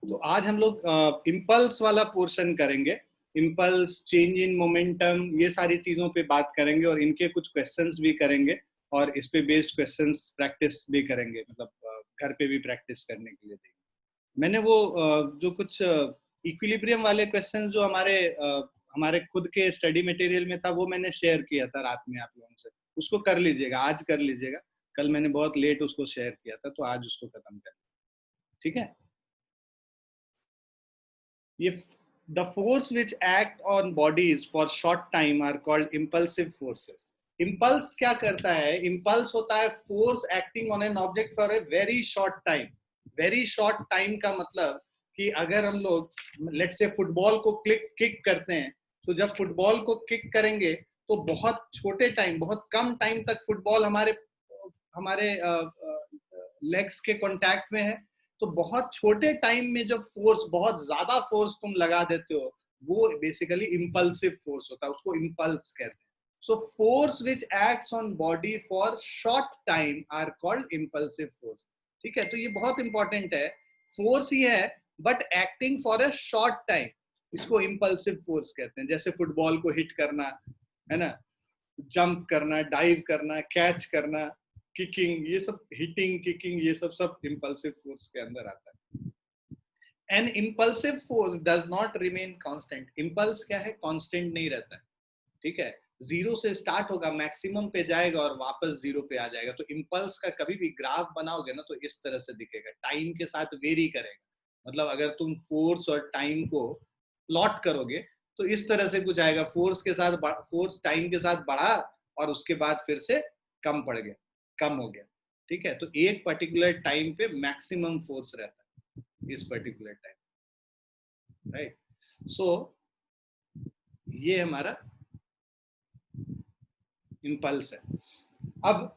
तो आज हम लोग इम्पल्स वाला पोर्शन करेंगे। इम्पल्स, चेंज इन मोमेंटम, ये सारी चीजों पे बात करेंगे और इनके कुछ क्वेश्चंस भी करेंगे और इस पे बेस्ड क्वेश्चंस प्रैक्टिस भी करेंगे, मतलब घर पे भी प्रैक्टिस करने के लिए देंगे। मैंने वो जो कुछ इक्विलिब्रियम वाले क्वेश्चंस जो हमारे खुद के स्टडी मटेरियल में था, वो मैंने शेयर किया था रात में आप लोगों से। उसको कर लीजिएगा, आज कर लीजिएगा। कल मैंने बहुत लेट उसको शेयर किया था, तो आज उसको खत्म कर, ठीक है। ये the force which act on bodies for short time are called impulsive forces. Impulse क्या करता है? Impulse होता है force acting on an object for a very short time. Very short time का मतलब कि अगर हम लोग let's say फुटबॉल को किक करते हैं, तो जब फुटबॉल को किक करेंगे तो बहुत छोटे टाइम, बहुत कम टाइम तक फुटबॉल हमारे हमारे लेग्स के कांटेक्ट में है। तो बहुत छोटे टाइम में जब फोर्स, बहुत ज्यादा फोर्स तुम लगा देते हो, वो बेसिकली इंपल्सिव फोर्स होता है, उसको इंपल्स कहते हैं। So force which acts on body for short time are called impulsive force. ठीक है, तो ये बहुत इंपॉर्टेंट है। फोर्स ही है but acting for a short time, इसको इंपल्सिव फोर्स कहते हैं। जैसे फुटबॉल को हिट करना है ना, जंप करना, डाइव करना, कैच करना, किकिंग, ये सब, हिटिंग, किकिंग, ये सब सब इंपल्सिव फोर्स के अंदर आता है। N impulsive force does not remain constant. Impulse क्या है? कांस्टेंट नहीं रहता है, ठीक है। जीरो से स्टार्ट होगा, मैक्सिमम पे जाएगा और वापस जीरो पे आ जाएगा। तो इम्पल्स का कभी भी ग्राफ बनाओगे ना, तो इस तरह से दिखेगा, टाइम के साथ वेरी करेगा। मतलब अगर तुम फोर्स और टाइम को प्लॉट करोगे तो इस तरह से कुछ आएगा, फोर्स के साथ, फोर्स टाइम के साथ बढ़ा और उसके बाद फिर से कम पड़ गया, कम हो गया, ठीक है। तो एक पर्टिकुलर टाइम पे मैक्सिमम फोर्स रहता है, इस पर्टिकुलर टाइम, राइट। सो ये हमारा इम्पल्स है। अब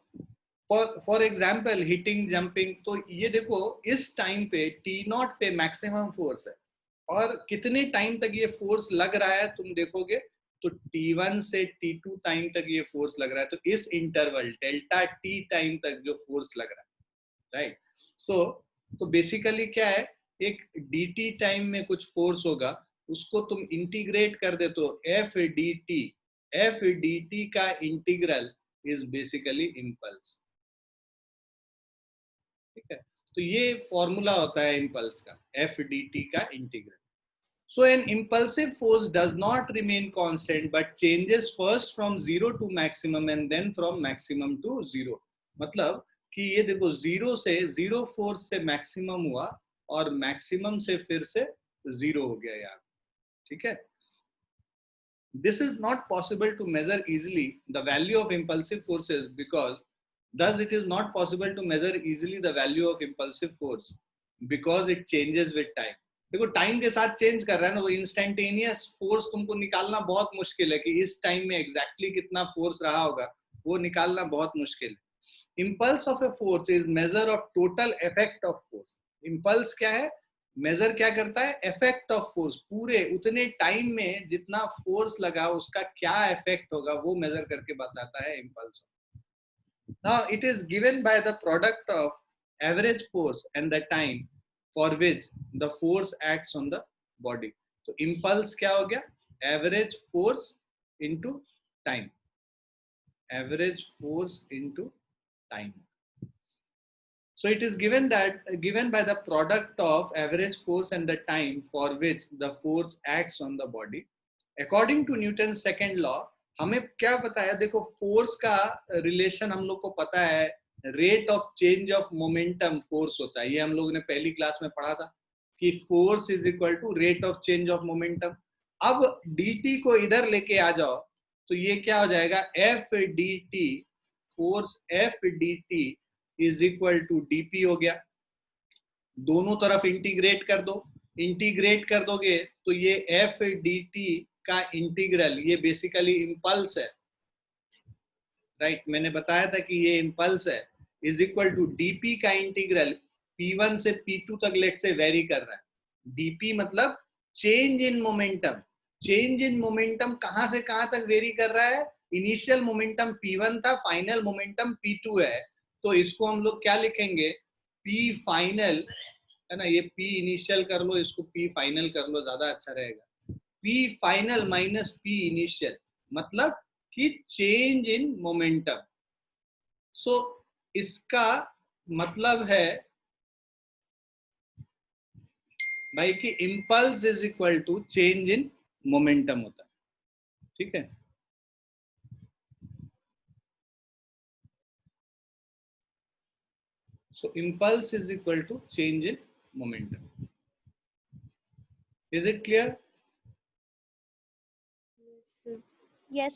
फॉर एग्जाम्पल हिटिंग, जंपिंग, तो ये देखो इस टाइम पे टी नॉट पे मैक्सिमम फोर्स है और कितने टाइम तक ये फोर्स लग रहा है तुम देखोगे तो T1 से T2 टाइम तक ये फोर्स लग रहा है। तो इस इंटरवल डेल्टा टी टाइम तक जो फोर्स लग रहा है, राइट। सो तो बेसिकली क्या है, एक dt टाइम में कुछ फोर्स होगा, उसको तुम इंटीग्रेट कर दे तो एफ डी टी का इंटीग्रल इज बेसिकली इम्पल्स, ठीक है। तो ये फॉर्मूला होता है इम्पल्स का, एफ डी टी का integral. So an impulsive force does not remain constant but changes first from zero to maximum and then from maximum to zero. मतलब कि ये देखो, जीरो फोर्स से मैक्सिमम हुआ और मैक्सिमम से फिर से जीरो हो गया यार, ठीक है। This is not possible to measure easily the value of impulsive forces because thus it is not possible to measure easily the value of impulsive force because it changes with time. देखो time के साथ change कर रहा है ना, वो instantaneous force तुमको निकालना बहुत मुश्किल है कि इस टाइम में एग्जैक्टली कितना फोर्स रहा होगा, वो निकालना बहुत मुश्किल है। Impulse of a force is measure of total effect of force. Impulse क्या है? मेजर क्या करता है? इफेक्ट ऑफ फोर्स, पूरे उतने टाइम में जितना फोर्स लगा उसका क्या इफेक्ट होगा, वो मेजर करके बताता है impulse. Now it is given by the product of average force and the time for which the force acts on the body. तो impulse क्या हो गया? Average force into time. Average force into time. So it is given by the product of average force and the time for which the force acts on the body. According to Newton's second law, हमें क्या पता है? देखो force का relation हम लोग को पता है, rate of change of momentum force होता है। ये हम लोगों ने पहली क्लास में पढ़ा था कि force is equal to rate of change of momentum. अब dt को इधर लेके आ जाओ तो ये क्या हो जाएगा? F D T, force F D T is equal to dp हो गया। दोनों तरफ इंटीग्रेट कर दो, इंटीग्रेट कर दोगे तो ये एफ डी टी का इंटीग्रल, ये बेसिकली इम्पल्स है, राइट। मैंने बताया था कि ये इम्पल्स है, इज इक्वल टू डीपी का इंटीग्रल P1 से P2 तक लेट से वेरी कर रहा है। डीपी मतलब change in momentum. Change in momentum कहां से कहां तक वेरी कर रहा है? इनिशियल मोमेंटम P1 था, फाइनल मोमेंटम P2 है, तो इसको हम लोग क्या लिखेंगे? P फाइनल है ना, ये P इनिशियल कर लो, इसको P फाइनल कर लो, ज्यादा अच्छा रहेगा। P final minus P initial मतलब कि चेंज इन मोमेंटम। सो इसका मतलब है भाई कि impulse is equal to change in momentum होता है, ठीक है। So impulse is equal to change in momentum. Is it clear? Yes.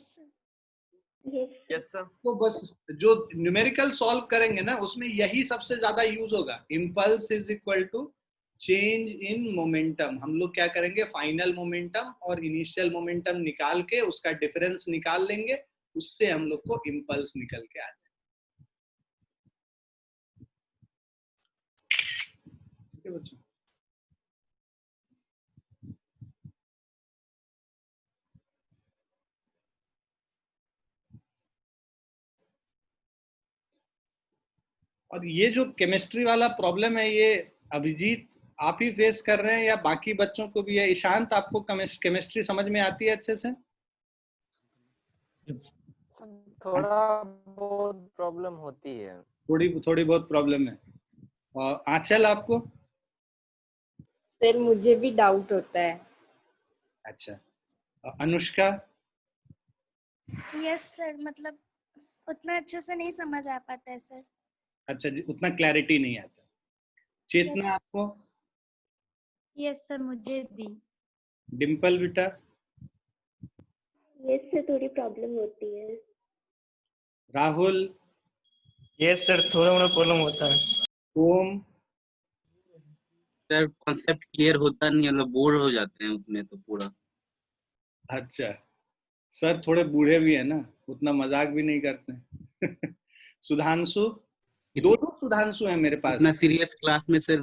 Yes, sir. तो बस जो न्यूमेरिकल सॉल्व करेंगे ना उसमें यही सबसे ज्यादा यूज होगा। Impulse is equal to change in momentum. हम लोग क्या करेंगे, फाइनल मोमेंटम और इनिशियल मोमेंटम निकाल के उसका डिफरेंस निकाल लेंगे, उससे हम लोग को इम्पल्स निकल के आ जाए। ठीक है बच्चों। और ये जो केमिस्ट्री वाला प्रॉब्लम है, ये अभिजीत आप ही फेस कर रहे हैं या बाकी बच्चों को भी है? ईशांत, आपको केमिस्ट्री समझ में आती है अच्छे से? थोड़ा बहुत प्रॉब्लम होती है। थोड़ी बहुत प्रॉब्लम है। और आंचल आपको? सर मुझे भी डाउट होता है। अच्छा। अनुष्का? यस सर, मतलब उतना अच्छे से नहीं समझ आ पाता है सर। अच्छा जी, उतना क्लैरिटी नहीं आता। चेतना Yes. आपको? यस सर, मुझे भी। डिम्पल बेटा? यस सर, थोड़ी प्रॉब्लम होती है। राहुल? यस सर, थोड़ा मोड़ा प्रॉब्लम होता है। ओम? सर कॉन्सेप्ट क्लियर होता नहीं, मतलब बोर हो जाते हैं उसमें तो पूरा। अच्छा, सर थोड़े बूढ़े भी है ना, उतना मजाक भी नहीं करते। सुधांशु? दो सुधांशु है मेरे पास। इतना सीरियस क्लास में सर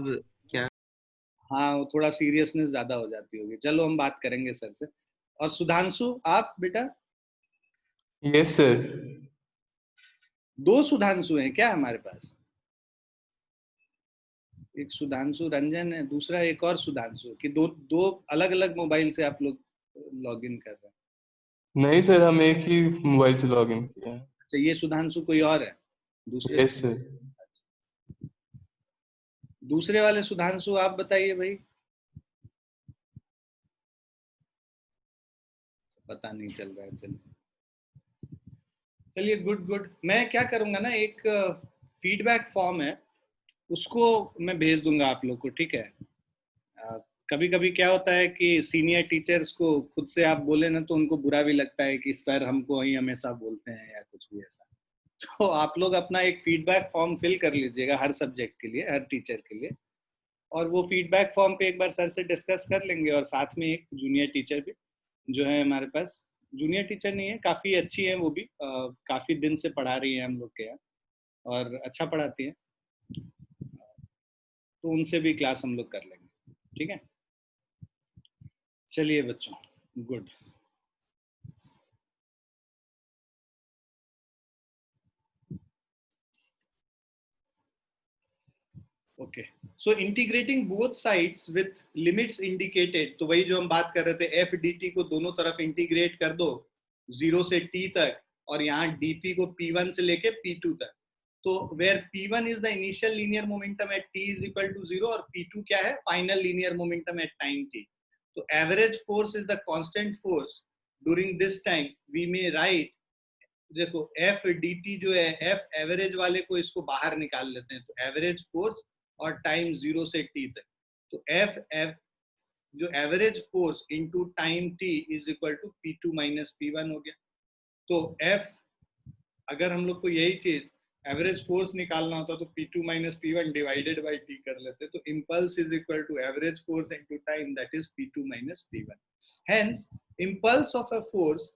क्या? हाँ, वो थोड़ा सीरियसनेस ज्यादा हो जाती होगी। चलो हम बात करेंगे सर से। और सुधांशु आप बेटा? Yes sir. दो सुधांशु हैं क्या हमारे पास? एक सुधांशु रंजन है, दूसरा एक और सुधांशु, कि दो दो अलग अलग मोबाइल से आप लोग लॉग इन कर रहे हैं? नहीं सर, हम एक ही मोबाइल से लॉग इन किया है। अच्छा, ये सुधांशु कोई और है दूसरे? Yes sir. दूसरे वाले सुधांशु आप बताइए भाई। पता नहीं चल रहा है। चलिए गुड गुड। मैं क्या करूंगा ना, एक फीडबैक फॉर्म है, उसको मैं भेज दूंगा आप लोग को, ठीक है। कभी कभी क्या होता है कि सीनियर टीचर्स को खुद से आप बोले ना तो उनको बुरा भी लगता है कि सर हमको ही हमेशा बोलते हैं या कुछ भी ऐसा। तो आप लोग अपना एक फीडबैक फॉर्म फिल कर लीजिएगा हर सब्जेक्ट के लिए, हर टीचर के लिए, और वो फीडबैक फॉर्म पे एक बार सर से डिस्कस कर लेंगे। और साथ में एक जूनियर टीचर भी जो है हमारे पास, जूनियर टीचर नहीं है, काफ़ी अच्छी है वो भी, काफ़ी दिन से पढ़ा रही है हम लोग के यहाँ और अच्छा पढ़ाती है, तो उनसे भी क्लास हम लोग कर लेंगे, ठीक है। चलिए बच्चों, good. Okay, so integrating both sides with limits indicated, तो वही जो हम बात कर रहे थे, एफ डी टी को दोनों तरफ इंटीग्रेट कर दो 0 से t तक, और यहाँ dp को p1 से लेके p2 तक। तो where p1 is the initial linear momentum at t is equal to 0 और p2 क्या है, final linear momentum at time t। तो average force is the constant force during this time. We may write, देखो F D T जो है, F average वाले को इसको बाहर निकाल लेते हैं, तो एवरेज फोर्स और टाइम 0 से t तक, तो एफ जो average force into time t is equal to p2 minus p1 हो गया। तो एफ, अगर हम लोग को यही चीज एवरेज फोर्स निकालना होता तो p2 minus p1 divided by t कर लेते, तो impulse is equal to average force into time, that is p2 minus p1। Hence impulse of a force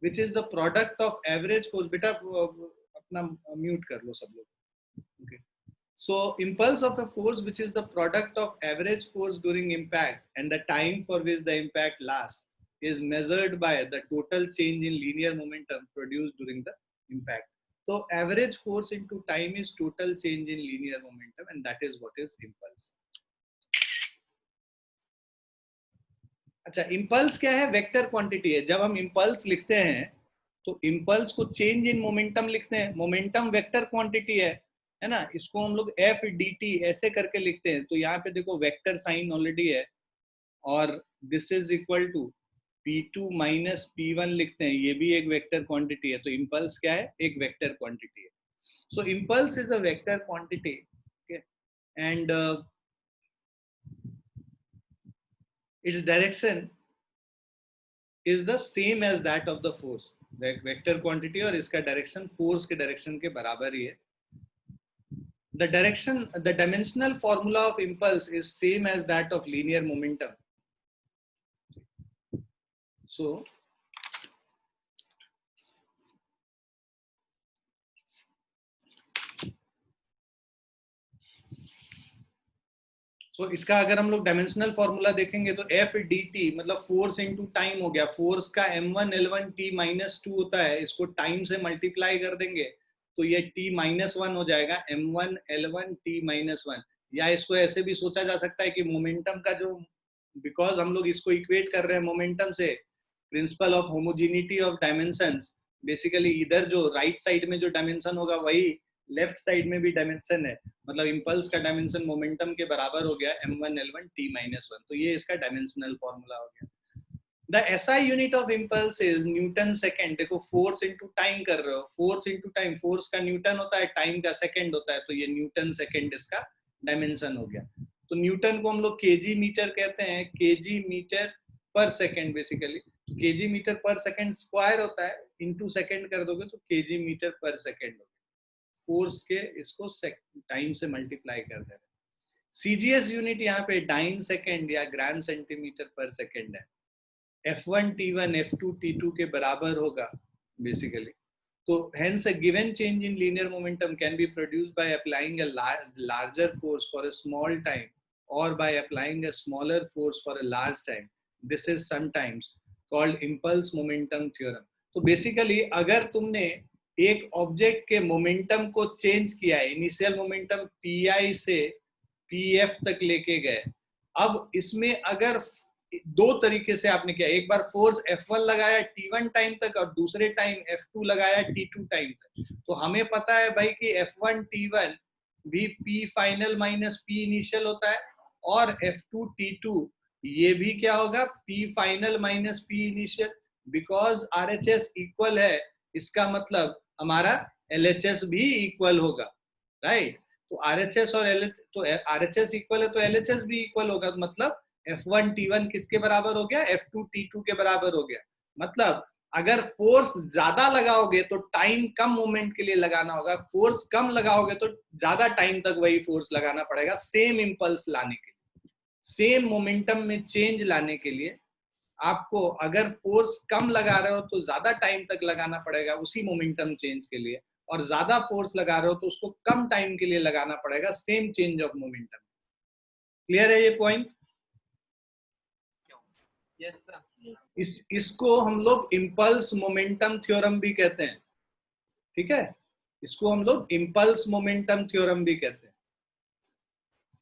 which is the product of average force, बेटा अपना mute कर लो सब लोग, okay. So impulse of a force which is the product of average force during impact and the time for which the impact lasts is measured by the total change in linear momentum produced during the impact. So average force into time is total change in linear momentum, and that is what is impulse. अच्छा, impulse क्या है? Vector quantity है. जब हम impulse लिखते हैं तो impulse को change in momentum लिखते हैं. momentum वेक्टर क्वांटिटी है ना. इसको हम लोग f dt ऐसे करके लिखते हैं. तो यहाँ पे देखो वेक्टर साइन ऑलरेडी है और this is equal to P2 minus P1 लिखते हैं. ये भी एक वेक्टर क्वांटिटी है. तो इम्पल्स क्या है? एक वेक्टर क्वांटिटी है. So impulse is a vector quantity, okay, and its direction is the same as that of the force. Vector quantity और इसका डायरेक्शन फोर्स के डायरेक्शन के बराबर ही है. The direction, the dimensional formula of impulse is same as that of linear momentum. So इसका अगर हम लोग डायमेंशनल फॉर्मूला देखेंगे तो एफ डी टी मतलब फोर्स इंटू टाइम हो गया. फोर्स का m1 l1 t माइनस 2 होता है. इसको टाइम से मल्टीप्लाई कर देंगे तो ये t माइनस 1 हो जाएगा. m1 l1 t minus 1. या इसको ऐसे भी सोचा जा सकता है कि मोमेंटम का जो, बिकॉज हम लोग इसको इक्वेट कर रहे हैं मोमेंटम से, principle of homogeneity of dimensions, basically इधर जो राइट साइड में जो डायमेंशन होगा वही लेफ्ट साइड में भी डायमेंशन है. मतलब इम्पल्स का डायमेंशन मोमेंटम के बराबर हो गया m1 l1 t माइनस 1. तो ये इसका डायमेंशनल फॉर्मूला हो गया. The SI unit of impulse is Newton second. देखो फोर्स इंटू टाइम कर रहे हो. फोर्स इंटू टाइम, फोर्स का न्यूटन होता है, टाइम का सेकेंड होता है. तो ये न्यूटन सेकेंड इसका डायमेंशन हो गया. तो न्यूटन को हम लोग केजी मीटर कहते हैं. केजी मीटर पर सेकेंड बेसिकली. केजी मीटर पर सेकेंड स्क्वायर होता है, इंटू सेकेंड कर दोगे तो केजी मीटर पर सेकेंड होगा. फोर्स के इसको टाइम से मल्टीप्लाई कर दे रहे. सीजीएस यूनिट यहाँ पे डाइन सेकेंड या ग्राम सेंटीमीटर पर सेकेंड है. F1 T1 F2 T2 के बराबर होगा बेसिकली. तो hence a given change in linear momentum can be produced by applying a larger force for a small time or by applying a smaller force for a large time. This is sometimes called impulse momentum theorem. तो basically अगर तुमने एक object के momentum को change किया है, initial momentum Pi से Pf तक लेके गए, अब इसमें अगर दो तरीके से आपने किया, एक बार फोर्स F1 लगाया T1 टाइम तक और दूसरे टाइम F2 लगाया T2 टाइम तक, तो हमें पता है भाई कि F1 T1 भी P final minus P initial होता है और F2 T2 ये भी क्या होगा? P final minus P initial. Because RHS equal है, इसका मतलब हमारा LHS भी इक्वल होगा, राइट? तो RHS और LHS, तो RHS इक्वल है तो LHS भी इक्वल होगा. मतलब F1 T1 किसके बराबर हो गया? F2 T2 के बराबर हो गया. मतलब अगर फोर्स ज्यादा लगाओगे तो टाइम कम मोमेंट के लिए लगाना होगा, फोर्स कम लगाओगे तो ज्यादा टाइम तक वही फोर्स लगाना पड़ेगा सेम इंपल्स लाने के लिए, सेम मोमेंटम में चेंज लाने के लिए. आपको अगर फोर्स कम लगा रहे हो तो ज्यादा टाइम तक लगाना पड़ेगा उसी मोमेंटम चेंज के लिए, और ज्यादा फोर्स लगा रहे हो तो उसको कम टाइम के लिए लगाना पड़ेगा same change of momentum. Clear है ये पॉइंट? Yes sir. इसको हम लोग इम्पल्स मोमेंटम थ्योरम भी कहते हैं. ठीक है, इसको हम लोग इम्पल्स मोमेंटम थ्योरम भी कहते हैं.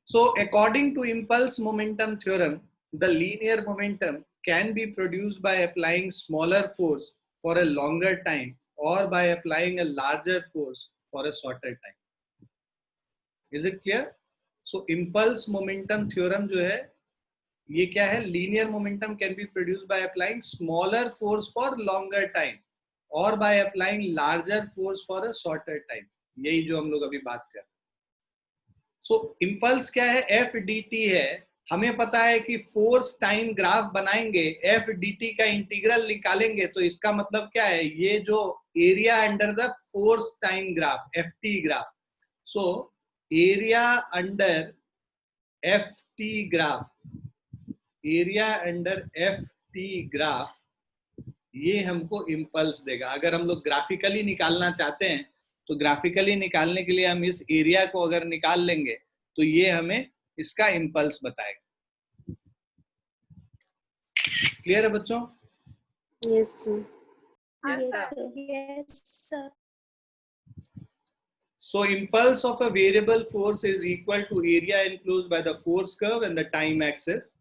So according to impulse momentum theorem, the linear momentum can be produced by applying smaller force for a longer time or by applying a larger force for a shorter time. Is it clear? So impulse momentum theorem जो है ये क्या है? linear momentum can be produced by applying smaller force for longer time or by applying larger force for a shorter time. यही जो हम लोग अभी बात कर रहे हैं. So impulse क्या है? F dt है. हमें पता है कि फोर्स टाइम ग्राफ बनाएंगे, एफ डी टी का इंटीग्रल निकालेंगे, तो इसका मतलब क्या है? ये जो area under the force time graph, F T graph. So area under F T graph, area under F T graph, ये हमको इम्पल्स देगा. अगर हम लोग ग्राफिकली निकालना चाहते हैं तो ग्राफिकली निकालने के लिए हम इस एरिया को अगर निकाल लेंगे तो ये हमें इसका इम्पल्स बताएगा. क्लियर है बच्चों? Yes sir. हाँ Yes, sir. sir. Yes, sir. So impulse of a variable force is equal to area enclosed by the force curve and the time axis.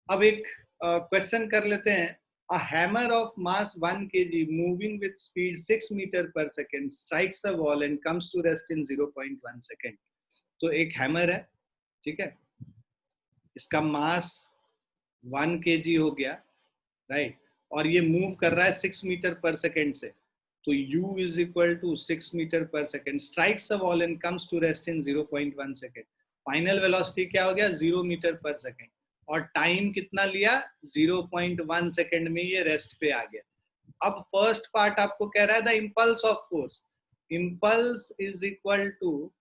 अब एक क्वेश्चन कर लेते हैं. A hammer of mass 1 kg moving with speed 6 meter per second strikes a wall and comes to rest in 0.1 second. तो एक hammer है, ठीक है, इसका मास 1 kg हो गया, राइट, और ये मूव कर रहा है 6 मीटर पर सेकेंड से. तो u is equal to 6 metre पर second, strikes a wall and comes to rest in 0.1 second. Final velocity क्या हो गया? 0 मीटर पर सेकेंड. और टाइम कितना लिया? 0.1 सेकेंड में ये रेस्ट पे आ गया. अब फर्स्ट पार्ट आपको कह रहा है the impulse of force. Impulse is equal to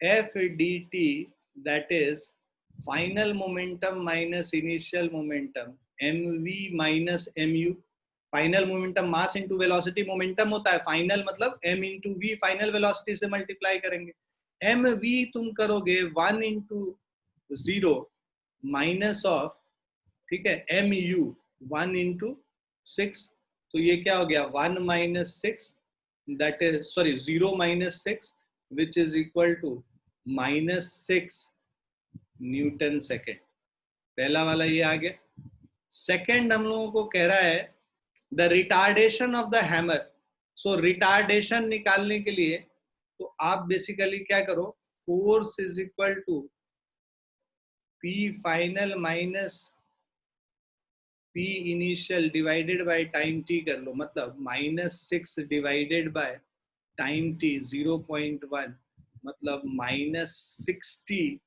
F D T, that is final momentum minus initial momentum, mv minus mu. Final momentum mass into velocity momentum होता है. फाइनल मतलब m into V, final velocity से multiply करेंगे. mv तुम करोगे 1 into 0 minus of, ठीक है, mu 1 into 6. तो ये क्या हो गया? 1 minus 6, that is sorry 0 minus 6 which is equal to minus 6 newton second. पहला वाला ये आ गया. सेकेंड हम लोगों को कह रहा है the retardation of the hammer. So retardation निकालने के लिए तो आप बेसिकली क्या करो, force is equal to P final minus P initial divided by time t कर लो. मतलब -6 डिवाइडेड बाय टाइम t 0.1, मतलब -60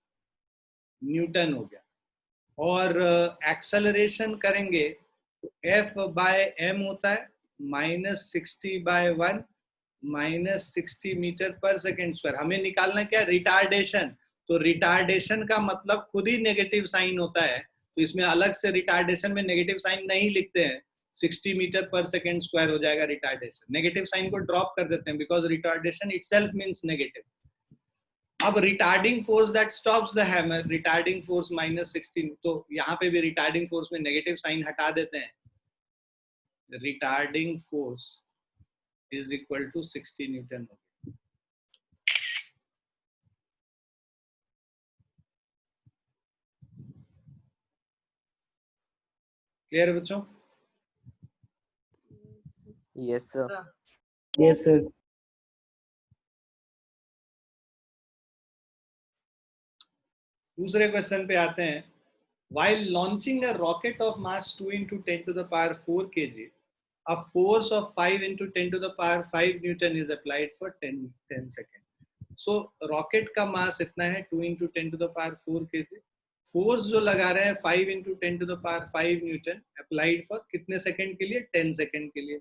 न्यूटन हो गया. और एक्सेलरेशन करेंगे तो F बाय m होता है -60 बाय 1, -60 मीटर पर सेकेंड स्क्वायर. हमें निकालना क्या? रिटार्डेशन. तो रिटार्डेशन का मतलब खुद ही नेगेटिव साइन होता है, तो इसमें अलग से रिटार्डेशन में नेगेटिव साइन नहीं लिखते हैं. 60 मीटर पर सेकेंड स्क्वायर हो जाएगा रिटार्डेशन. नेगेटिव साइन को ड्रॉप कर देते हैं because retardation itself means negative. अब retarding force that stops the hammer, retarding force -60. तो यहाँ पे भी रिटार्डिंग फोर्स में नेगेटिव साइन हटा देते हैं. Retarding force is equal to 60 newton. Clear बच्चों? Yes, sir. Yes, sir. दूसरे क्वेश्चन पे आते हैं. While launching a rocket of mass 2 into 10 to the power 4 kg, a force of 5 into 10 to the power 5 Newton is applied for 10 seconds. So rocket का मास इतना है 2 into 10 to the power 4 kg. Force जो लगा रहे हैं 5 into 10 to the power 5 Newton, applied for कितने second के लिए? 10 सेकंड के लिए.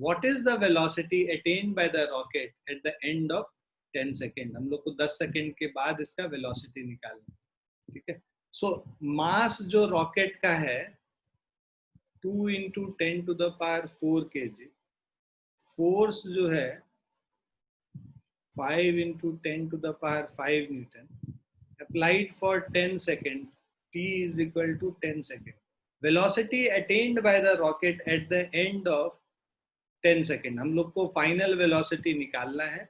What is the velocity attained by the rocket at the end of 10 second? हम लोग को 10 सेकंड के बाद इसका वेलोसिटी निकालना, ठीक है. सो मास जो रॉकेट का है 2 into 10 to the power 4 kg, force जो है 5 into 10 to the power 5 Newton, applied for 10 seconds, t is equal to 10 seconds. Velocity attained by the rocket at the end of 10 seconds. हम लोग को फाइनल वेलोसिटी निकालना है.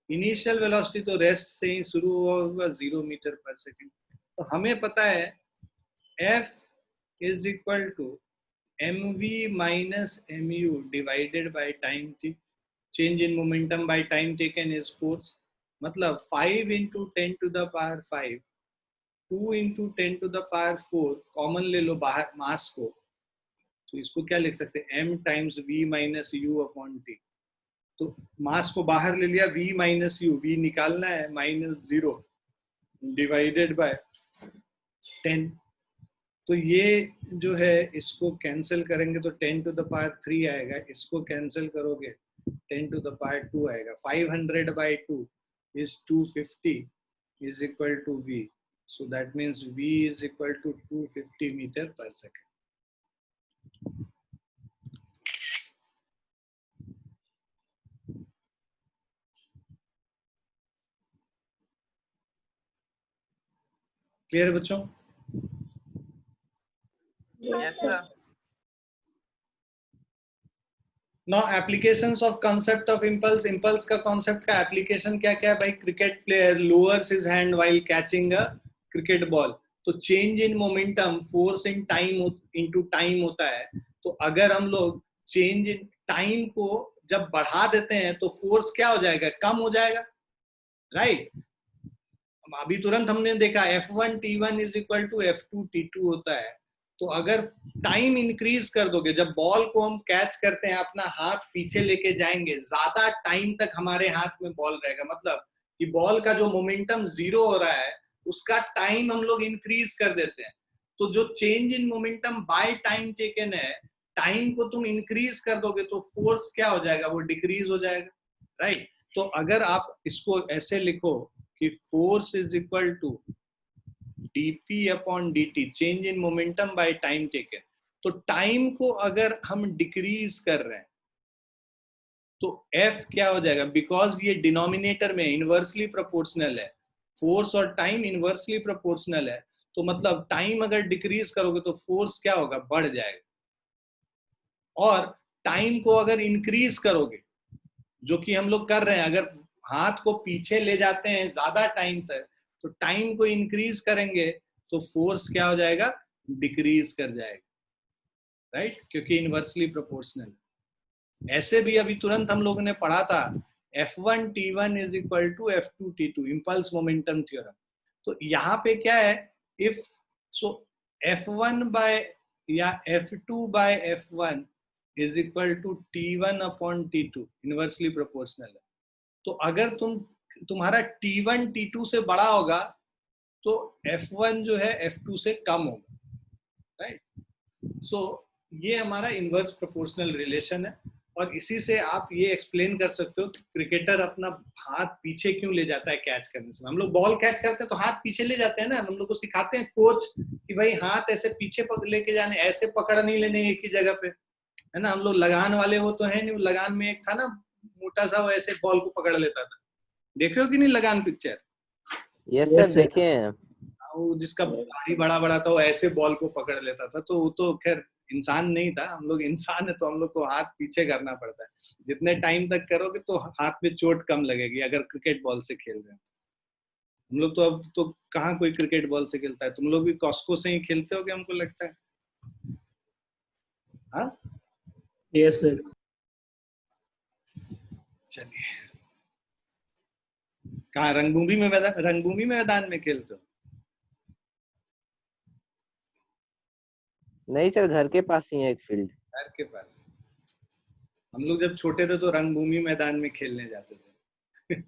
Initial velocity तो rest से ही शुरू हुआ 0 मीटर पर सेकेंड. तो हमें पता है F is equal to mv minus mu divided by time t. Change in momentum by time taken is force. मतलब 5 into 10 to the power 5, 2 into 10 to the power 4, common ले लो बाहर मास को, तो इसको क्या लिख सकते हैं? m times v minus u upon t. तो मास को बाहर ले लिया, v माइनस u, v निकालना है -0 डिवाइडेड बाय 10. तो ये जो है इसको कैंसिल करेंगे तो 10 to the power 3 आएगा. इसको कैंसिल करोगे 10 to the power 2 आएगा. 500 by 2 is 250 is equal to v. So that means v is equal to 250 meter per second. Clear बच्चों? Yes, sir. Now applications of concept of impulse. Impulse का concept का application क्या क्या है भाई? Cricket player lowers his hand while catching a cricket ball. तो change in momentum, force in time into time होता है. तो अगर हम लोग change in time को जब बढ़ा देते हैं तो force क्या हो जाएगा? कम हो जाएगा, right? अभी तुरंत हमने देखा F1 T1 is equal to F2 T2 होता है. तो अगर टाइम इंक्रीज कर दोगे, जब बॉल को हम कैच करते हैं अपना हाथ पीछे लेके जाएंगे, ज्यादा टाइम तक हमारे हाथ में बॉल रहेगा, मतलब कि बॉल का जो मोमेंटम जीरो हो रहा है उसका टाइम हम लोग इंक्रीज कर देते हैं. तो जो change in momentum by time taken है, टाइम को तुम इंक्रीज कर दोगे तो फोर्स क्या हो जाएगा? वो डिक्रीज हो जाएगा, राइट? तो अगर आप इसको ऐसे लिखो कि force is equal to dp upon dt, change in momentum by time taken. तो टाइम को अगर हम डिक्रीज कर रहे हैं तो f क्या हो जाएगा? बिकॉज ये डिनोमिनेटर में इनवर्सली प्रोपोर्शनल है, फोर्स और टाइम इनवर्सली प्रोपोर्शनल है, तो मतलब टाइम अगर डिक्रीज करोगे तो फोर्स क्या होगा? बढ़ जाएगा. और टाइम को अगर इंक्रीज करोगे, जो कि हम लोग कर रहे हैं, अगर हाथ को पीछे ले जाते हैं ज्यादा टाइम तक तो टाइम को इंक्रीज करेंगे तो फोर्स क्या हो जाएगा? डिक्रीज कर जाएगा, राइट? क्योंकि इनवर्सली प्रोपोर्शनल. ऐसे भी अभी तुरंत हम लोगों ने पढ़ा था F1 T1 is equal to F2 T2, impulse momentum theorem. तो यहाँ पे क्या है? इफ सो F1 by या F2 by F1 is equal to T1 upon T2, inversely proportional है. तो अगर तुम्हारा T1 T2 से बड़ा होगा तो F1 जो है F2 से कम होगा, राइट? सो ये हमारा इनवर्स प्रोपोर्शनल रिलेशन है. और इसी से आप ये एक्सप्लेन कर सकते हो क्रिकेटर अपना हाथ पीछे क्यों ले जाता है कैच करने से. हम लोग बॉल कैच करते हैं तो हाथ पीछे ले जाते हैं ना, हम लोग को सिखाते हैं कोच कि भाई हाथ ऐसे पीछे लेके जाने, ऐसे पकड़ नहीं लेने एक ही जगह पे, है ना. हम लोग लगान वाले वो तो है नहीं, लगान में एक था ना मोटा सा, वो ऐसे बॉल को पकड़ लेता था. देखे हो कि नहीं लगान पिक्चर? यस सर, देखे हैं. वो जिसका दाढ़ी बड़ा बड़ा था वो ऐसे बॉल को पकड़ लेता था. तो वो तो खैर इंसान नहीं था, हम लोग इंसान है तो हम लोग को हाथ पीछे करना पड़ता है. जितने टाइम तक करोगे तो हाथ में चोट कम लगेगी अगर क्रिकेट बॉल से खेल रहे हैं. हम लोग तो अब तो कहाँ कोई क्रिकेट बॉल से खेलता है. तुम लोग भी कॉस्को से ही खेलते होगे हमको लगता है. हाँ यस सर. चलिए, कहाँ रंगभूमि में मैदान में खेलते हो? नहीं सर, घर के पास ही है एक फील्ड. घर के पास. हम लोग जब छोटे थे तो रंगभूमि मैदान में खेलने जाते थे.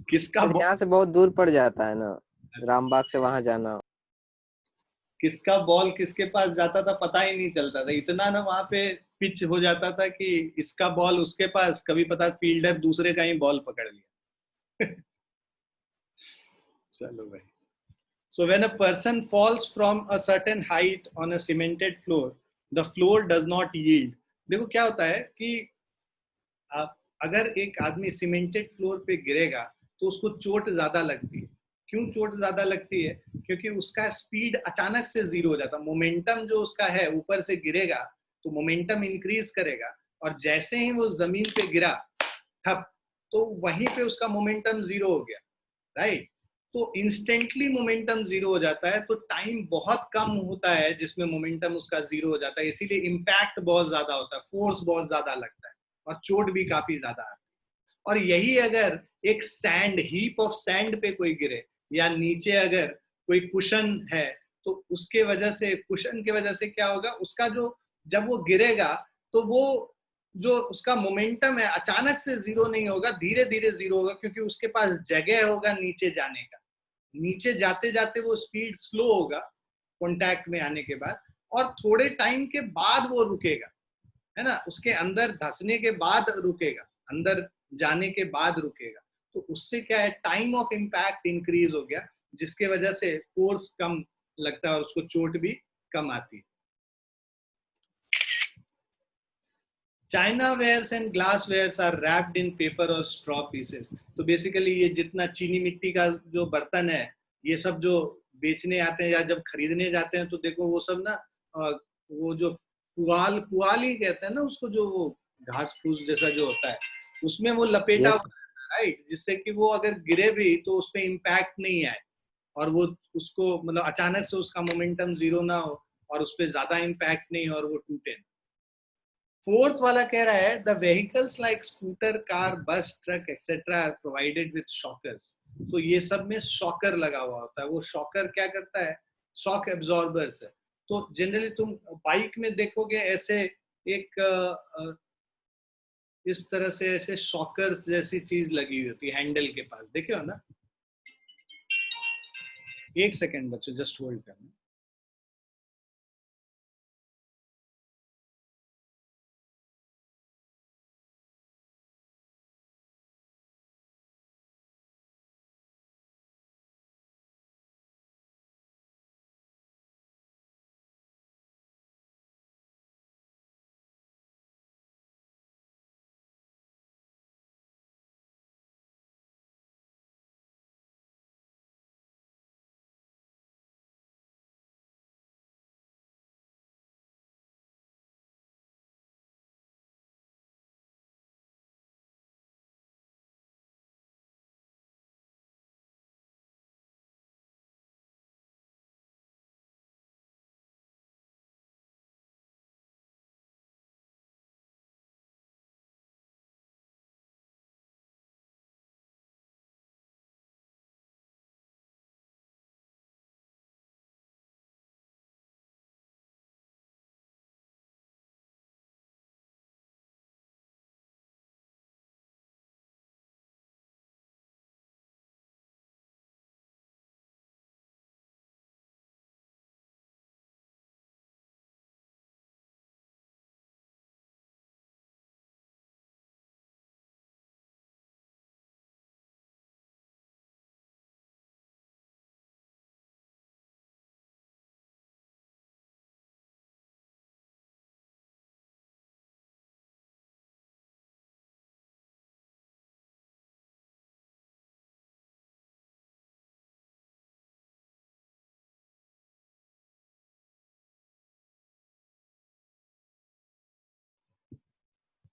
किसका यहाँ से बहुत दूर पड़ जाता है ना, रामबाग से वहां जाना. किसका बॉल किसके पास जाता था पता ही नहीं चलता था. इतना ना वहां पे पिच हो जाता था कि इसका बॉल उसके पास, कभी पता फील्डर दूसरे का ही बॉल पकड़ लिया. चलो भाई. So when a person falls from a certain height on a cemented floor, the floor does not yield. देखो क्या होता है कि अगर एक आदमी सीमेंटेड फ्लोर पे गिरेगा तो उसको चोट ज्यादा लगती है. क्यों चोट ज्यादा लगती है? क्योंकि उसका स्पीड अचानक से जीरो हो जाता है. मोमेंटम जो उसका है, ऊपर से गिरेगा तो मोमेंटम इंक्रीज करेगा, और जैसे ही वो जमीन पे गिरा ठप, तो वहीं पे उसका मोमेंटम जीरो हो गया, राइट? तो इंस्टेंटली मोमेंटम जीरो हो जाता है. तो टाइम बहुत कम होता है जिसमें मोमेंटम उसका जीरो हो जाता है, इसीलिए इम्पैक्ट बहुत ज्यादा होता है, फोर्स बहुत ज्यादा लगता है और चोट भी काफी ज्यादा आती है. और यही अगर एक सैंड, हीप ऑफ सैंड पे कोई गिरे, या नीचे अगर कोई कुशन है, तो उसके वजह से, कुशन की वजह से क्या होगा? उसका जो, जब वो गिरेगा तो वो जो उसका मोमेंटम है अचानक से जीरो नहीं होगा, धीरे धीरे जीरो होगा, क्योंकि उसके पास जगह होगा नीचे जाने का. नीचे जाते जाते वो स्पीड स्लो होगा कांटेक्ट में आने के बाद, और थोड़े टाइम के बाद वो रुकेगा, है ना. उसके अंदर धंसने के बाद रुकेगा, अंदर जाने के बाद रुकेगा. तो उससे क्या है? टाइम ऑफ इम्पैक्ट इंक्रीज हो गया, जिसके वजह से फोर्स कम लगता है और उसको चोट भी कम आती है. China wares and glass wares are wrapped in paper or straw pieces. तो बेसिकली ये जितना चीनी मिट्टी का जो बर्तन है, ये सब जो बेचने आते हैं या जब खरीदने जाते हैं तो देखो वो सब ना, वो जो पुआल पुआल ही कहते हैं ना उसको, जो वो घास फूस जैसा जो होता है उसमें वो लपेटा Yes. हुआ है, राइट, जिससे कि वो अगर गिरे भी तो उस पर इम्पैक्ट नहीं आए और वो उसको मतलब अचानक से उसका मोमेंटम जीरो ना हो और उस पर ज्यादा इम्पैक्ट नहीं और वो टूटे। फोर्थ वाला कह रहा है the vehicles like scooter, car, bus, truck etcetera are provided with shockers. तो ये सब में शॉकर लगा हुआ होता है। वो शॉकर क्या करता है, शॉक एब्जॉर्बर्स है। तो जनरली तुम बाइक में देखोगे ऐसे एक इस तरह से ऐसे शॉकर्स जैसी चीज लगी हुई होती है हैंडल के पास, देखे हो ना। एक सेकेंड बच्चों, जस्ट होल्ड करना।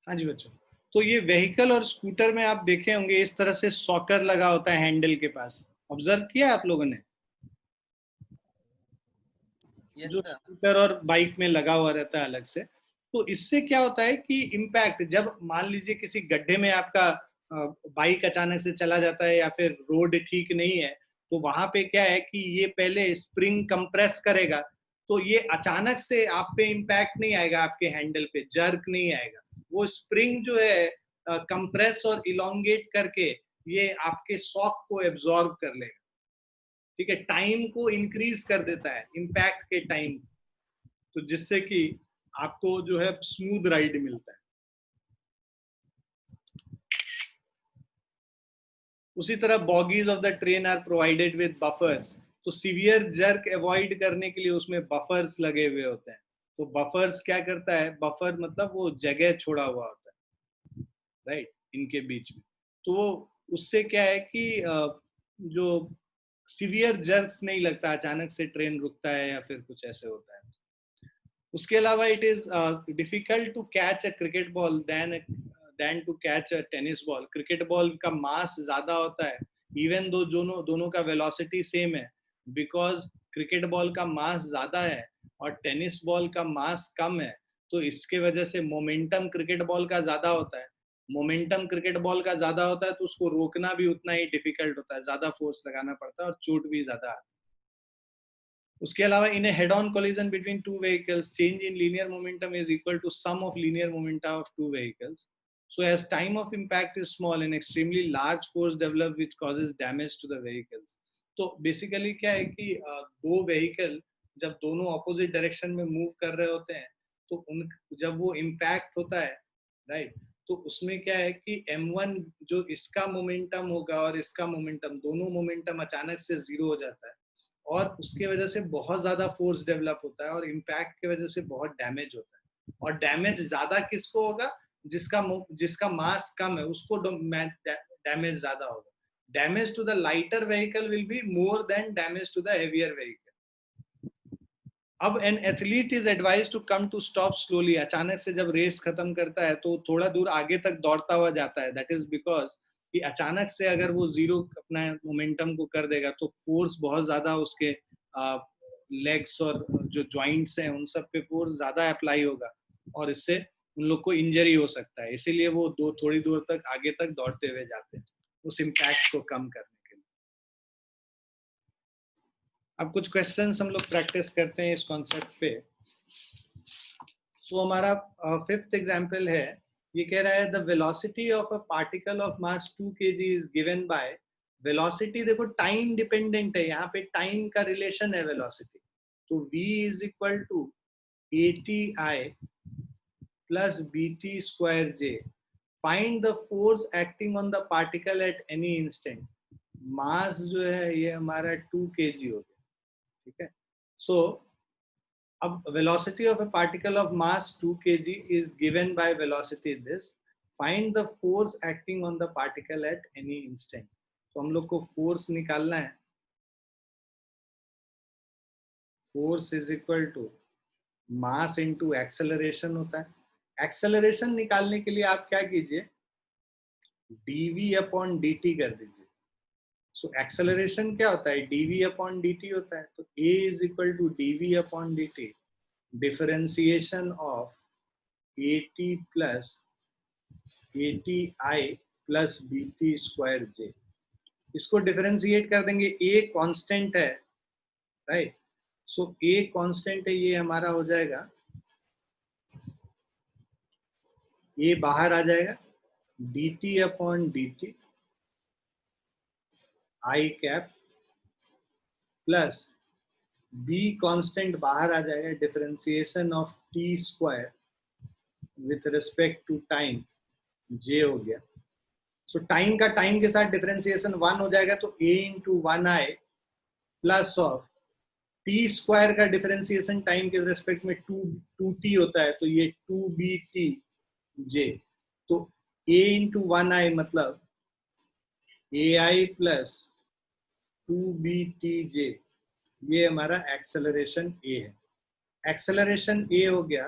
हाँ जी बच्चों, तो ये व्हीकल और स्कूटर में आप देखे होंगे इस तरह से सॉकर लगा होता है हैंडल के पास। ऑब्जर्व किया आप लोगों ने? जो स्कूटर और बाइक में लगा हुआ रहता है अलग से। तो इससे क्या होता है कि इम्पैक्ट, जब मान लीजिए किसी गड्ढे में आपका बाइक अचानक से चला जाता है या फिर रोड ठीक नहीं है, तो वहां पे क्या है कि ये पहले स्प्रिंग कंप्रेस करेगा, तो ये अचानक से आप पे इम्पैक्ट नहीं आएगा, आपके हैंडल पे जर्क नहीं आएगा। वो स्प्रिंग जो है कंप्रेस और इलोंगेट करके ये आपके शॉक को एब्जॉर्ब कर लेगा। ठीक है, टाइम को इंक्रीज कर देता है, इम्पैक्ट के टाइम, तो जिससे कि आपको जो है स्मूथ राइड मिलता है। उसी तरह bogies of the train are provided with buffers. तो सीवियर जर्क अवॉइड करने के लिए उसमें बफर्स लगे हुए होते हैं। तो बफर्स क्या करता है, बफर मतलब वो जगह छोड़ा हुआ होता है, राइट, इनके बीच में। तो वो उससे क्या है कि जो सीवियर जर्क्स नहीं लगता, अचानक से ट्रेन रुकता है या फिर कुछ ऐसे होता है। उसके अलावा it is difficult to catch a cricket ball then to catch a tennis ball. Cricket ball का मास ज्यादा होता है, इवन दो दोनों का वेलोसिटी सेम है, बिकॉज क्रिकेट बॉल का मास ज्यादा है और टेनिस बॉल का मास कम है। तो इसके वजह से मोमेंटम क्रिकेट बॉल का ज्यादा होता है। मोमेंटम क्रिकेट बॉल का ज्यादा होता है तो उसको रोकना भी उतना ही डिफिकल्ट होता है, ज्यादा फोर्स लगाना पड़ता है और चोट भी ज्यादा आती है। उसके अलावा in a head on collision between two vehicles, change in linear momentum is equal to sum of linear momenta of two vehicles. So as time of impact is small, an extremely large force develop which causes damage to the vehicles. तो basically क्या है कि दो vehicle जब दोनों opposite direction में move कर रहे होते हैं तो उन जब वो इम्पैक्ट होता है, राइट, तो उसमें क्या है कि m1 जो इसका मोमेंटम होगा और इसका मोमेंटम, दोनों मोमेंटम अचानक से जीरो हो जाता है और उसके वजह से बहुत ज्यादा फोर्स डेवलप होता है और इम्पैक्ट की वजह से बहुत डैमेज होता है। और डैमेज ज्यादा किसको होगा, जिसका मास कम है उसको डैमेज ज्यादा होगा। Damage to the lighter vehicle will be more than damage to the heavier vehicle. अब an athlete is advise to come to stop slowly, अचानक से जब रेस खत्म करता है तो थोड़ा दूर आगे तक दौड़ता हुआ जाता है, दैट इज बिकॉज कि अचानक से अगर वो जीरो अपना मोमेंटम को कर देगा तो फोर्स बहुत ज्यादा उसके लेग्स और जो जॉइंट्स हैं उन सब पे फोर्स ज्यादा अप्लाई होगा और इससे उन लोग को इंजरी हो सकता है, इसीलिए वो थोड़ी दूर तक आगे तक दौड़ते हुए जाते हैं उस इम्पैक्ट को कम करने के लिए। अब कुछ क्वेश्चंस हम लोग प्रैक्टिस करते हैं इस कॉन्सेप्ट पे। तो हमारा फिफ्थ एग्जांपल है, ये कह रहा है the velocity of a particle of mass 2 kg is given by, velocity देखो टाइम डिपेंडेंट है, यहाँ पे टाइम का रिलेशन है वेलोसिटी, तो v is equal to ATI plus BT square J, find the force acting on the particle at any instant. Mass जो है ये हमारा 2 kg हो गया, ठीक है। सो अब velocity of a particle of mass 2 kg is given by velocity this, find the force acting on the particle at any instant। तो हम लोग को फोर्स निकालना है, force is equal to mass into acceleration होता है। एक्सेलरेशन निकालने के लिए आप क्या कीजिए, dv अपॉन dt कर दीजिए। सो एक्सेलरेशन क्या होता है, dv अपॉन dt होता है, तो a is equal to dv upon dt, differentiation of AT plus ATI plus BT square J। इसको डिफरेंशिएट कर देंगे, A कांस्टेंट है, राइट। सो A कांस्टेंट है, ये हमारा हो जाएगा, A बाहर आ जाएगा, dt upon dt I cap plus B constant बाहर आ जाएगा, differentiation of T square with respect to time J हो गया। सो टाइम का टाइम के साथ डिफरेंशिएशन 1 हो जाएगा, तो a into 1i plus of T square का डिफरेंशिएशन टाइम के रेस्पेक्ट में 2t होता है, तो ये 2bt j, तो a इंटू 1i मतलब ai प्लस 2bt j, ये हमारा एक्सेलरेशन a है। एक्सेलरेशन a हो गया,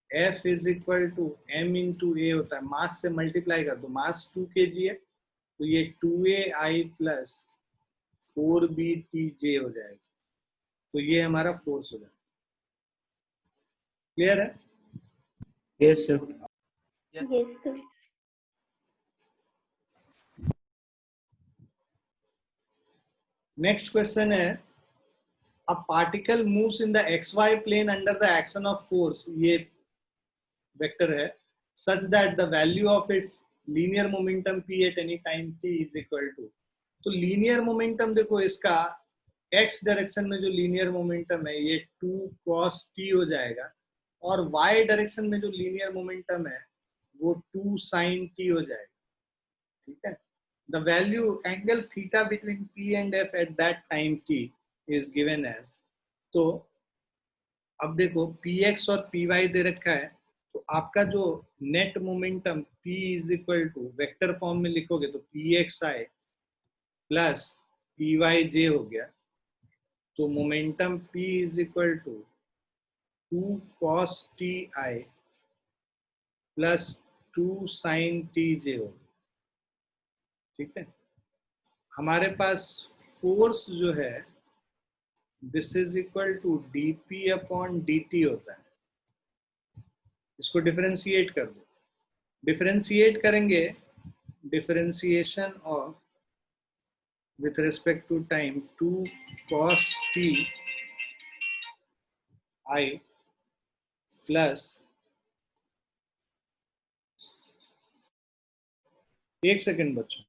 F is equal to m into a होता है, मास से मल्टीप्लाई कर दो, मास 2 kg है तो ये 2ai प्लस 4btj हो जाएगा, तो ये हमारा फोर्स हो जाएगा। क्लियर है? Yes, sir. Yes, sir. Next question है, a particle moves in the xy plane under the action of force, ये वेक्टर है, such that the value of its linear momentum p at any time t is equal to, तो linear momentum देखो इसका x direction में जो linear momentum है ये 2 cos t हो जाएगा, और y डायरेक्शन में जो लीनियर मोमेंटम है वो 2 sin t हो जाएगा, ठीक है। The value angle theta between p and f at that time t is given as, तो अब देखो px और py दे रखा है, तो आपका जो net momentum p is equal to vector form में लिखोगे तो pxi प्लस pyj हो गया, तो momentum p is equal to 2 cos ti plus 2 sin tj हो गया, ठीक है। हमारे पास फोर्स जो है this is equal to dp upon dt होता है, इसको डिफरेंशिएट कर दो, डिफरेंशिएट करेंगे, differentiation of with respect to time 2 cos t i plus, एक सेकेंड बच्चों,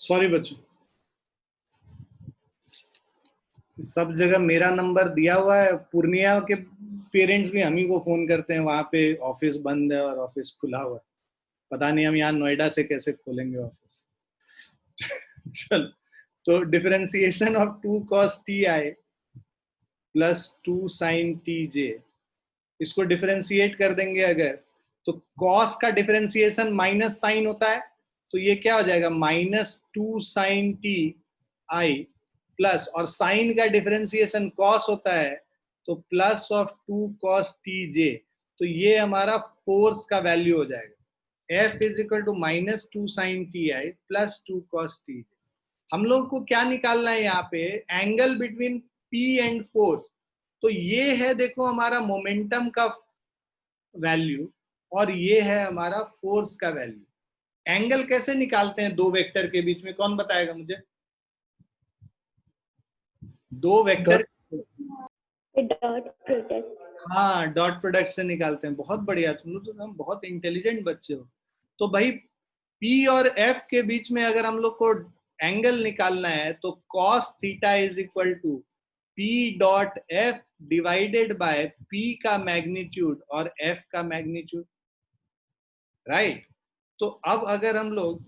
सॉरी बच्चों, सब जगह मेरा नंबर दिया हुआ है। पूर्णिया के पेरेंट्स भी हम ही को फोन करते हैं, वहां पे ऑफिस बंद है और ऑफिस खुला हुआ है। पता नहीं हम यहाँ नोएडा से कैसे खोलेंगे ऑफिस। चल, तो differentiation of 2 cos ti plus 2 sin tj, इसको डिफरेंशिएट कर देंगे अगर, तो cos का डिफरेंशिएशन माइनस साइन होता है, तो ये क्या हो जाएगा, -2 sin t i प्लस, और साइन का डिफरेंशिएशन cos होता है, तो प्लस ऑफ 2 cos tj, तो ये हमारा फोर्स का वैल्यू हो जाएगा। F is equal to -2 sin ti plus 2 cos tj। हम लोग को क्या निकालना है यहाँ पे, angle between P and force. तो ये है देखो हमारा मोमेंटम का वैल्यू, और ये है हमारा फोर्स का वैल्यू। एंगल कैसे निकालते हैं दो वेक्टर के बीच में, कौन बताएगा मुझे? दो वेक्टर, डॉट प्रोडक्ट। हाँ, डॉट प्रोडक्ट से निकालते हैं। बहुत बढ़िया, तुम लोग तो हम बहुत इंटेलिजेंट बच्चे हो। तो भाई P और F के बीच में अगर हम लोग को एंगल निकालना है, तो cos theta is equal to P dot F divided by P का मैग्नीट्यूड और F का मैग्नीट्यूड, राइट। तो अब अगर हम लोग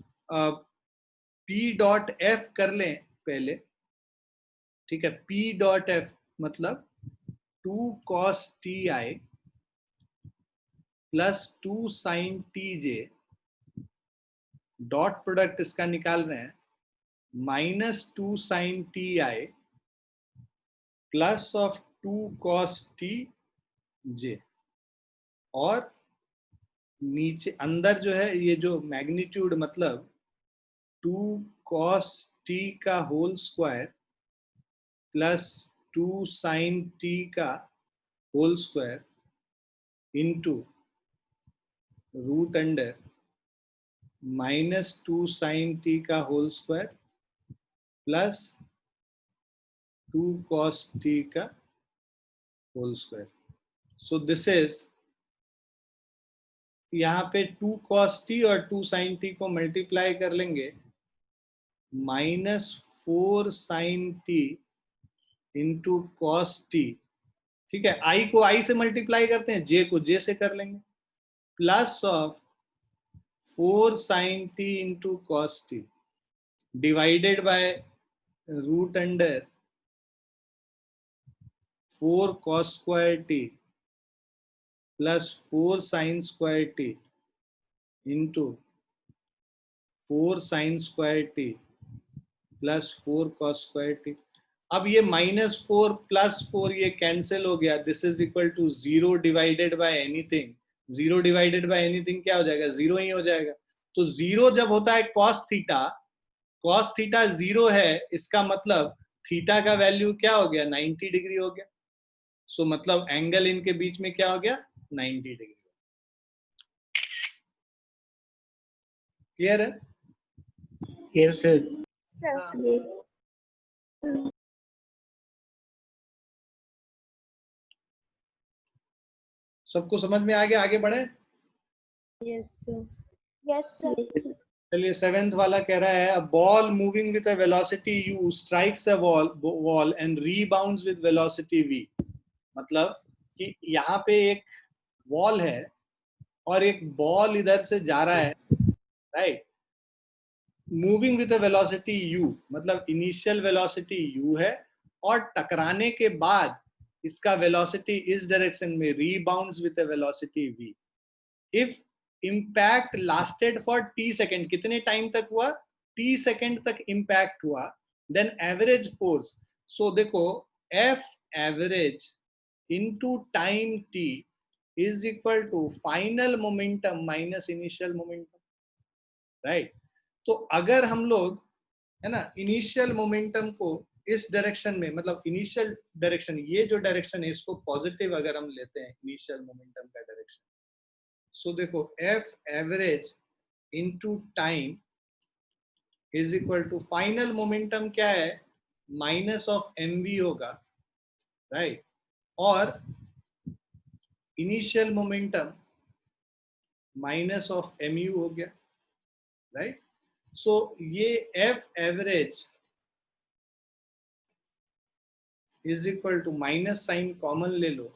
P डॉट F कर लें पहले, ठीक है, P डॉट F मतलब 2 cos ti plus 2 sin tj, dot product इसका निकाल रहे हैं, -2 sin ti plus of 2 cos tj, और नीचे अंदर जो है ये जो मैग्नीट्यूड मतलब 2 cos t का whole square plus 2 sin t का whole square into root under -2 sin t का whole square plus 2 cos t का whole square. So this is, यहाँ पे 2 cos t और 2 sin t को मल्टीप्लाई कर लेंगे, -4 sin t into cos t, ठीक है, i को i से मल्टीप्लाई करते हैं, j को j से कर लेंगे, plus of 4 sin t into cos t divided by root under 4 cos square t plus 4 sin square t into 4 sin square t plus 4 cos square t। अब ये -4 प्लस 4 ये कैंसिल हो गया, this is equal to 0 divided by anything. 0 divided by anything क्या हो जाएगा, 0 ही हो जाएगा। तो 0 जब होता है cos थीटा 0 है, इसका मतलब थीटा का वैल्यू क्या हो गया, 90 डिग्री हो गया। सो मतलब एंगल इनके बीच में क्या हो गया, 90 डिग्री। क्लियर है? Yes, sir. Yes. सबको समझ में आ गया, आगे बढ़े? Yes sir. चलिए 7th वाला कह रहा है, a ball moving with a velocity u strikes a wall and rebounds with velocity v। मतलब कि यहाँ पे एक वॉल है और एक बॉल इधर से जा रहा है, right, moving with a velocity u, मतलब इनिशियल वेलोसिटी u है, और टकराने के बाद इसका वेलोसिटी इस डायरेक्शन में, rebounds with a velocity v। If impact lasted for t second, कितने टाइम तक हुआ, t सेकेंड तक इम्पैक्ट हुआ, देन एवरेज फोर्स, सो देखो F average into time t is equal to final momentum minus initial momentum, right. तो अगर हम लोग, है ना, इनिशियल मोमेंटम को इस डायरेक्शन में, मतलब इनिशियल डायरेक्शन, ये जो डायरेक्शन है इसको पॉजिटिव अगर हम लेते हैं, इनिशियल मोमेंटम का डायरेक्शन, सो देखो F average into time is equal to final momentum क्या है, माइनस ऑफ mv होगा, राइट, और initial momentum minus of mu हो गया, राइट। सो ये F average is equal to minus sign common ले लो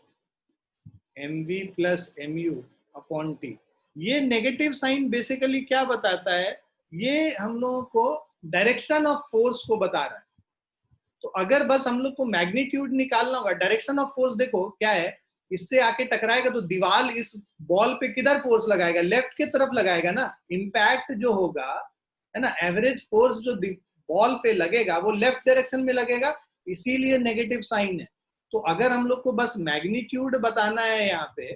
mv plus mu upon T. ये नेगेटिव साइन बेसिकली क्या बताता है, ये हम लोगों को डायरेक्शन ऑफ फोर्स को बता रहा है। तो अगर बस हम लोग को मैग्नीट्यूड निकालना होगा, डायरेक्शन ऑफ फोर्स देखो क्या है, इससे आके टकराएगा तो दीवार इस बॉल पे किधर फोर्स लगाएगा, लेफ्ट की तरफ लगाएगा ना। इम्पैक्ट जो होगा है ना, एवरेज फोर्स जो बॉल पे लगेगा वो लेफ्ट डायरेक्शन में लगेगा, इसीलिए नेगेटिव साइन है। तो अगर हम लोग को बस मैग्नीट्यूड बताना है, यहाँ पे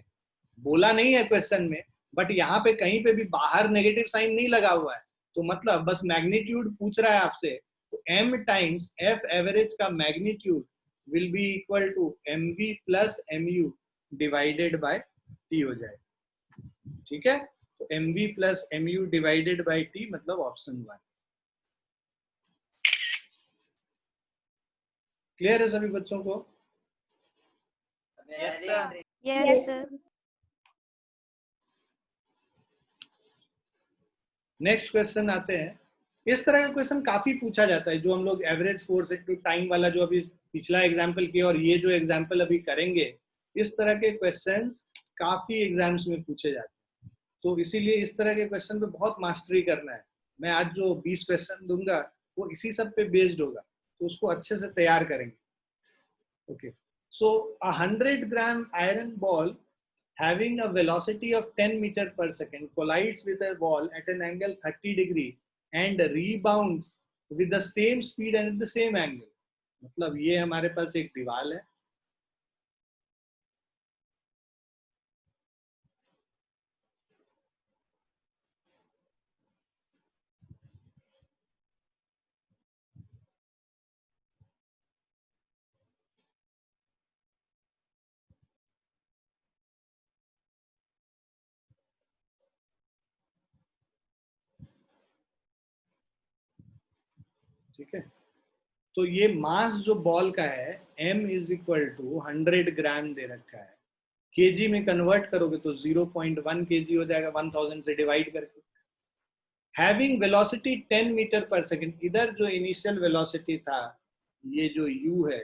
बोला नहीं है क्वेश्चन में, बट यहाँ पे कहीं पे भी बाहर नेगेटिव साइन नहीं लगा हुआ है, तो मतलब बस मैग्नीट्यूड पूछ रहा है आपसे, तो m टाइम्स f एवरेज का magnitude will be equal to mv plus mu divided by t हो जाएगा। ठीक है, तो mv plus mu divided by t मतलब ऑप्शन 1। क्लियर है सभी बच्चों को? Yes Yes. Sir. Next question आते हैं। इस तरह का क्वेश्चन काफी पूछा जाता है, जो हम लोग एवरेज फोर्स इनटू टाइम वाला जो अभी पिछला एग्जांपल किया और ये जो एग्जांपल अभी करेंगे, इस तरह के क्वेश्चंस काफी एग्जाम्स में पूछे जाते हैं। तो इसीलिए इस तरह के क्वेश्चन पे बहुत मास्टरी करना है। मैं आज जो 20 क्वेश्चन दूंगा वो इसी सब पे बेस्ड होगा, तो उसको अच्छे से तैयार करेंगे। Okay, so 100 gram iron ball having a velocity of 10 meter per second collides with a wall at an angle 30 degree and rebounds with the same speed and at the same angle। मतलब ये हमारे पास एक दीवार है, ठीक है। तो ये मास जो बॉल का है m इज इक्वल टू 100 ग्राम दे रखा है, केजी में कन्वर्ट करोगे तो 0.1 kg हो जाएगा 1000 से डिवाइड करके। हैविंग वेलोसिटी 10 मीटर पर सेकेंड, इधर जो इनिशियल वेलोसिटी था ये जो u है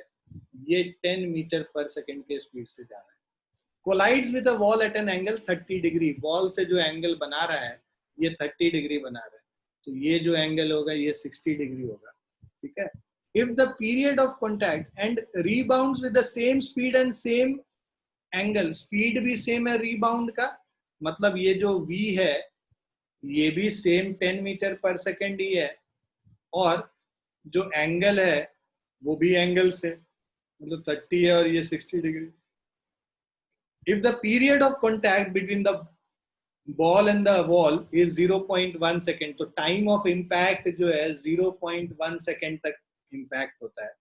ये 10 मीटर पर सेकेंड के स्पीड से जा रहा है। Collides with a wall at an angle 30 degree, wall से जो एंगल बना रहा है ये 30 डिग्री बना रहा है, तो ये जो एंगल होगा ये 60 डिग्री होगा। ठीक है, if the period of contact and rebounds with the same speed and same angle, speed भी same है rebound का, मतलब ये जो v है ये भी सेम 10 मीटर पर सेकेंड ही है, और जो एंगल है वो भी एंगल से मतलब 30 है और ये 60 degree. if the period of contact between the ball and the wall is 0.1 second, तो टाइम ऑफ इम्पैक्ट जो है 0.1 सेकेंड तक इम्पैक्ट होता है।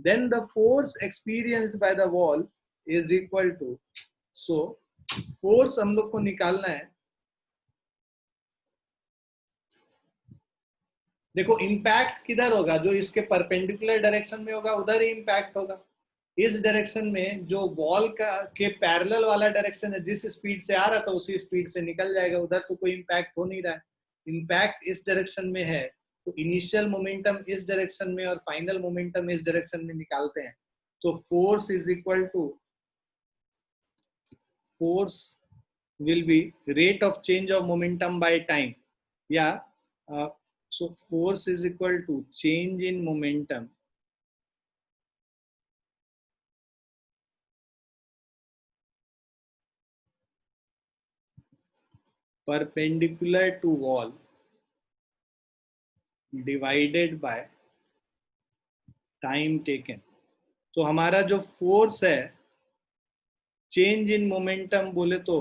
Then the force experienced by the wall is equal to, so force हम लोग को निकालना है। देखो इम्पैक्ट किधर होगा, जो इसके परपेंडिकुलर डायरेक्शन में होगा उधर ही इम्पैक्ट होगा। इस डायरेक्शन में जो वॉल का के पैरेलल वाला डायरेक्शन है, जिस स्पीड से आ रहा था उसी स्पीड से निकल जाएगा, उधर तो कोई इम्पैक्ट हो नहीं रहा है। इम्पैक्ट इस डायरेक्शन में है तो इनिशियल मोमेंटम इस डायरेक्शन में और फाइनल मोमेंटम इस डायरेक्शन में निकालते हैं, तो force is equal to, force will be rate of change of momentum by time, या so force is equal to change in momentum perpendicular to wall divided by time taken। तो हमारा जो force है change in momentum बोले तो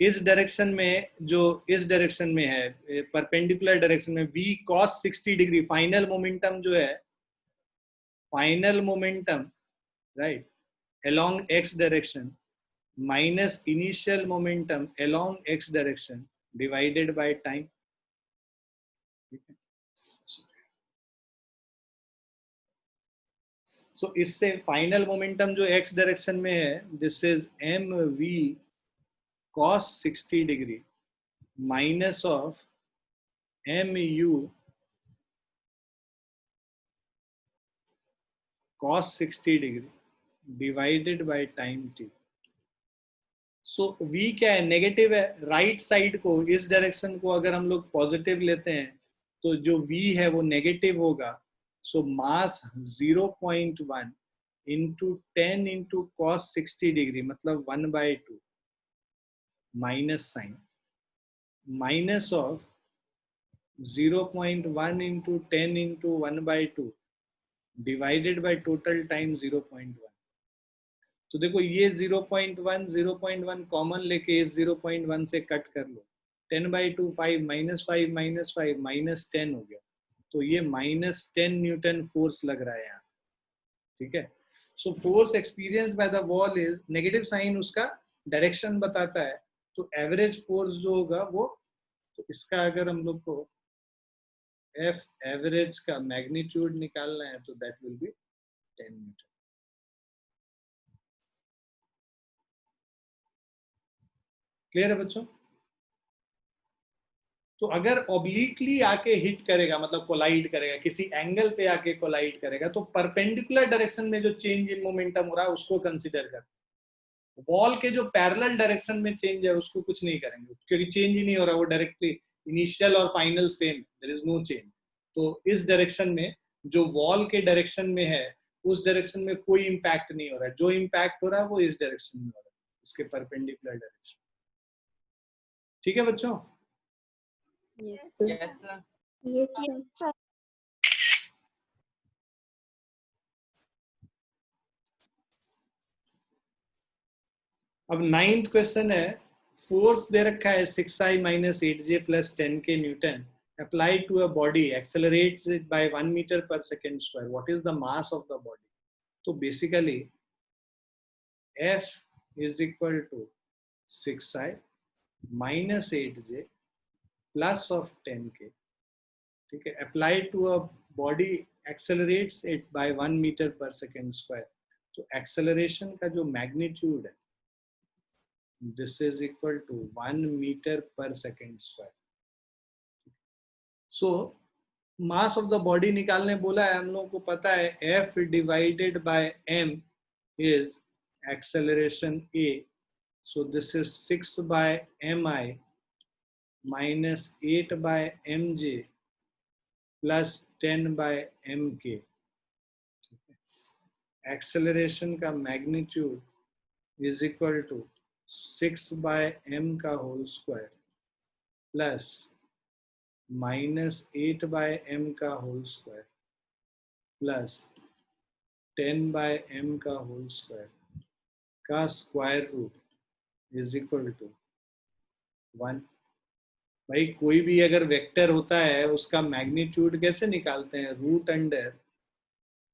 इस direction में, जो इस डायरेक्शन में है परपेंडिकुलर डायरेक्शन में v cos 60 degree, final momentum जो है, final momentum right along x direction minus initial momentum along x direction divided by time. So इससे फाइनल मोमेंटम जो x डायरेक्शन में है, this is mv cos 60 degree minus of mu cos 60 degree divided by time t। So v क्या है, negative है। Right side को, इस direction को अगर हम लोग पॉजिटिव लेते हैं तो जो v है वो नेगेटिव होगा। So mass 0.1 into 10 into cos 60 degree मतलब 1/2 minus sign minus of 0.1 into 10 into 1/2 divided by total time 0.1। तो देखो ये 0.1 कॉमन लेके इस 0.1 से कट कर लो, 10/2 5 माइनस 5 माइनस 5 माइनस 10 हो गया। तो ये -10 न्यूटन फोर्स लग रहा है यहाँ, ठीक है। So force experience by the wall is, negative sign उसका डायरेक्शन बताता है, तो एवरेज फोर्स जो होगा वो, तो इसका अगर हम लोग को एफ एवरेज का मैग्नीट्यूड निकालना है तो that will be 10 Newton. Clear है बच्चों? तो अगर ऑब्लिकली आके हिट करेगा मतलब कोलाइड करेगा, किसी एंगल पे आके कोलाइड करेगा, तो परपेंडिकुलर डायरेक्शन में जो चेंज इन मोमेंटम हो रहा है उसको कंसीडर कर। वॉल के जो पैरेलल डायरेक्शन में चेंज है उसको कुछ नहीं करेंगे, क्योंकि चेंज ही नहीं हो रहा, वो डायरेक्टली इनिशियल और final same, there is no change. तो इस डायरेक्शन में जो वॉल के डायरेक्शन में है उस डायरेक्शन में कोई इंपैक्ट नहीं हो रहा है, जो इंपैक्ट हो रहा है वो इस डायरेक्शन में हो रहा है, इसके परपेंडिकुलर डायरेक्शन। ठीक है बच्चों? Yes, sir. Yes, sir. Yes, sir. अब 9th क्वेश्चन है, फोर्स दे रखा है 6i - 8j + 10k Newton applied to a body accelerates it by 1 meter per second square. What is the mass of the body? तो basically F is equal to 6i - 8j plus of 10k, ठीक है। Applied to a body accelerates it by 1 meter per second square. तो acceleration का जो magnitude है this is equal to 1 meter per second square. So mass of the body निकालने बोला है, हम लोगों को पता है F divided by m is acceleration A. So this is 6 by mi minus 8 by mj plus 10 by mk. Acceleration का magnitude is equal to 6 by m का whole square plus -8 by m का whole square plus 10 by m का whole square का square root is equal to 1। भाई कोई भी अगर vector होता है उसका मैग्नीट्यूड कैसे निकालते हैं? Root under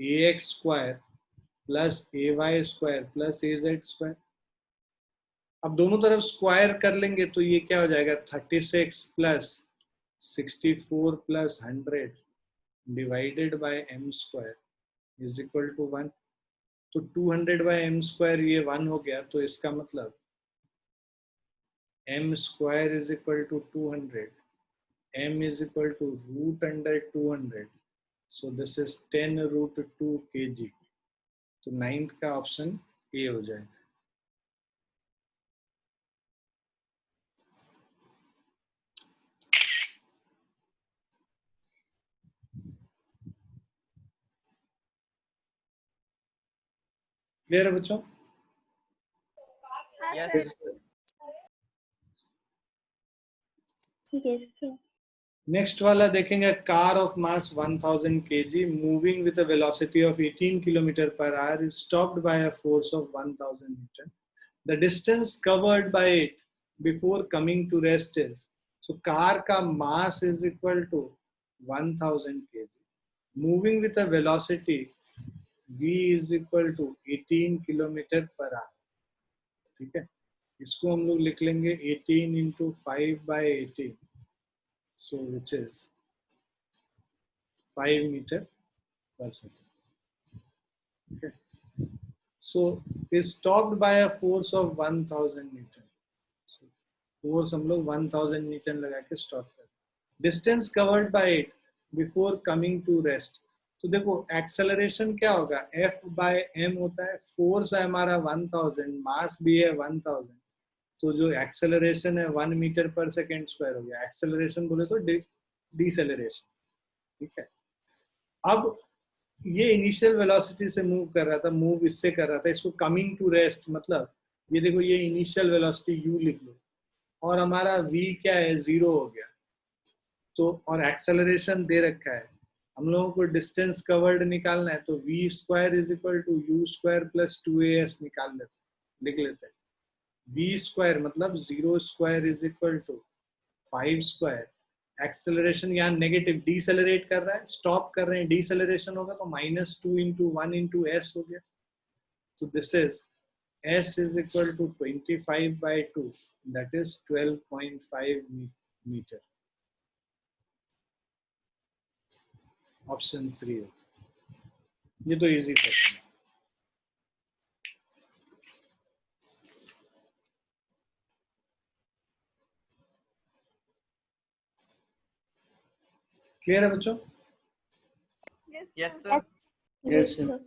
ax square plus ay square plus az square. अब दोनों तरफ स्क्वायर कर लेंगे तो ये क्या हो जाएगा, 36 plus 64 plus 100 divided by m square is equal to 1। तो 200 बाय m स्क्वायर ये 1 हो गया, तो इसका मतलब m square is equal to 200, m is equal to root under 200, so this is 10√2 kg। तो 9th का ऑप्शन ए हो जाएगा। क्लियर है बच्चों? Yes, Yes, sir. sir. Yes, sir. Next वाला देखेंगे, car of mass 1000 kg moving with a velocity of 18 km/h is stopped by a force of 1000 newton. The distance covered by it before coming to rest is, so car का mass is equal to 1000 kg moving with a velocity v is equal to 18 km/h, ठीक है। इसको हम लोग लिख लेंगे 18 × 5/18, so which is 5 meter per second. Okay. So is stopped by a force of 1000 Newton. So force हम लोग 1000 Newton लगा के stop कर। Distance covered by it before coming to rest. तो देखो एक्सेलरेशन क्या होगा, F/m होता है, फोर्स है हमारा 1000, मास भी है 1000, तो जो एक्सेलरेशन है 1 मीटर पर सेकेंड स्क्वायर हो गया। एक्सेलरेशन बोले तो डिसेलरेशन, ठीक है। अब ये इनिशियल वेलोसिटी से मूव कर रहा था, मूव इससे कर रहा था, इसको कमिंग टू रेस्ट, मतलब ये देखो ये इनिशियल वेलोसिटी u लिख लो, और हमारा v क्या है, 0 हो गया। तो और एक्सेलरेशन दे रखा है, हम लोगों को डिस्टेंस कवर्ड निकालना है, तो v square is equal to u square plus 2as निकाल लेते, लिख लेते हैं। v स्क्वायर मतलब 0 square is equal to 5 square. Acceleration यहाँ नेगेटिव, डिसेलरेट कर रहा है, स्टॉप कर रहे हैं, डिसेलरेशन होगा तो -2 × 1 × s हो गया। तो this is s is equal to 25/2, that is 12.5 metre. Option 3, ये तो इजी क्वेश्चन है। क्लियर है बच्चों? Yes, sir.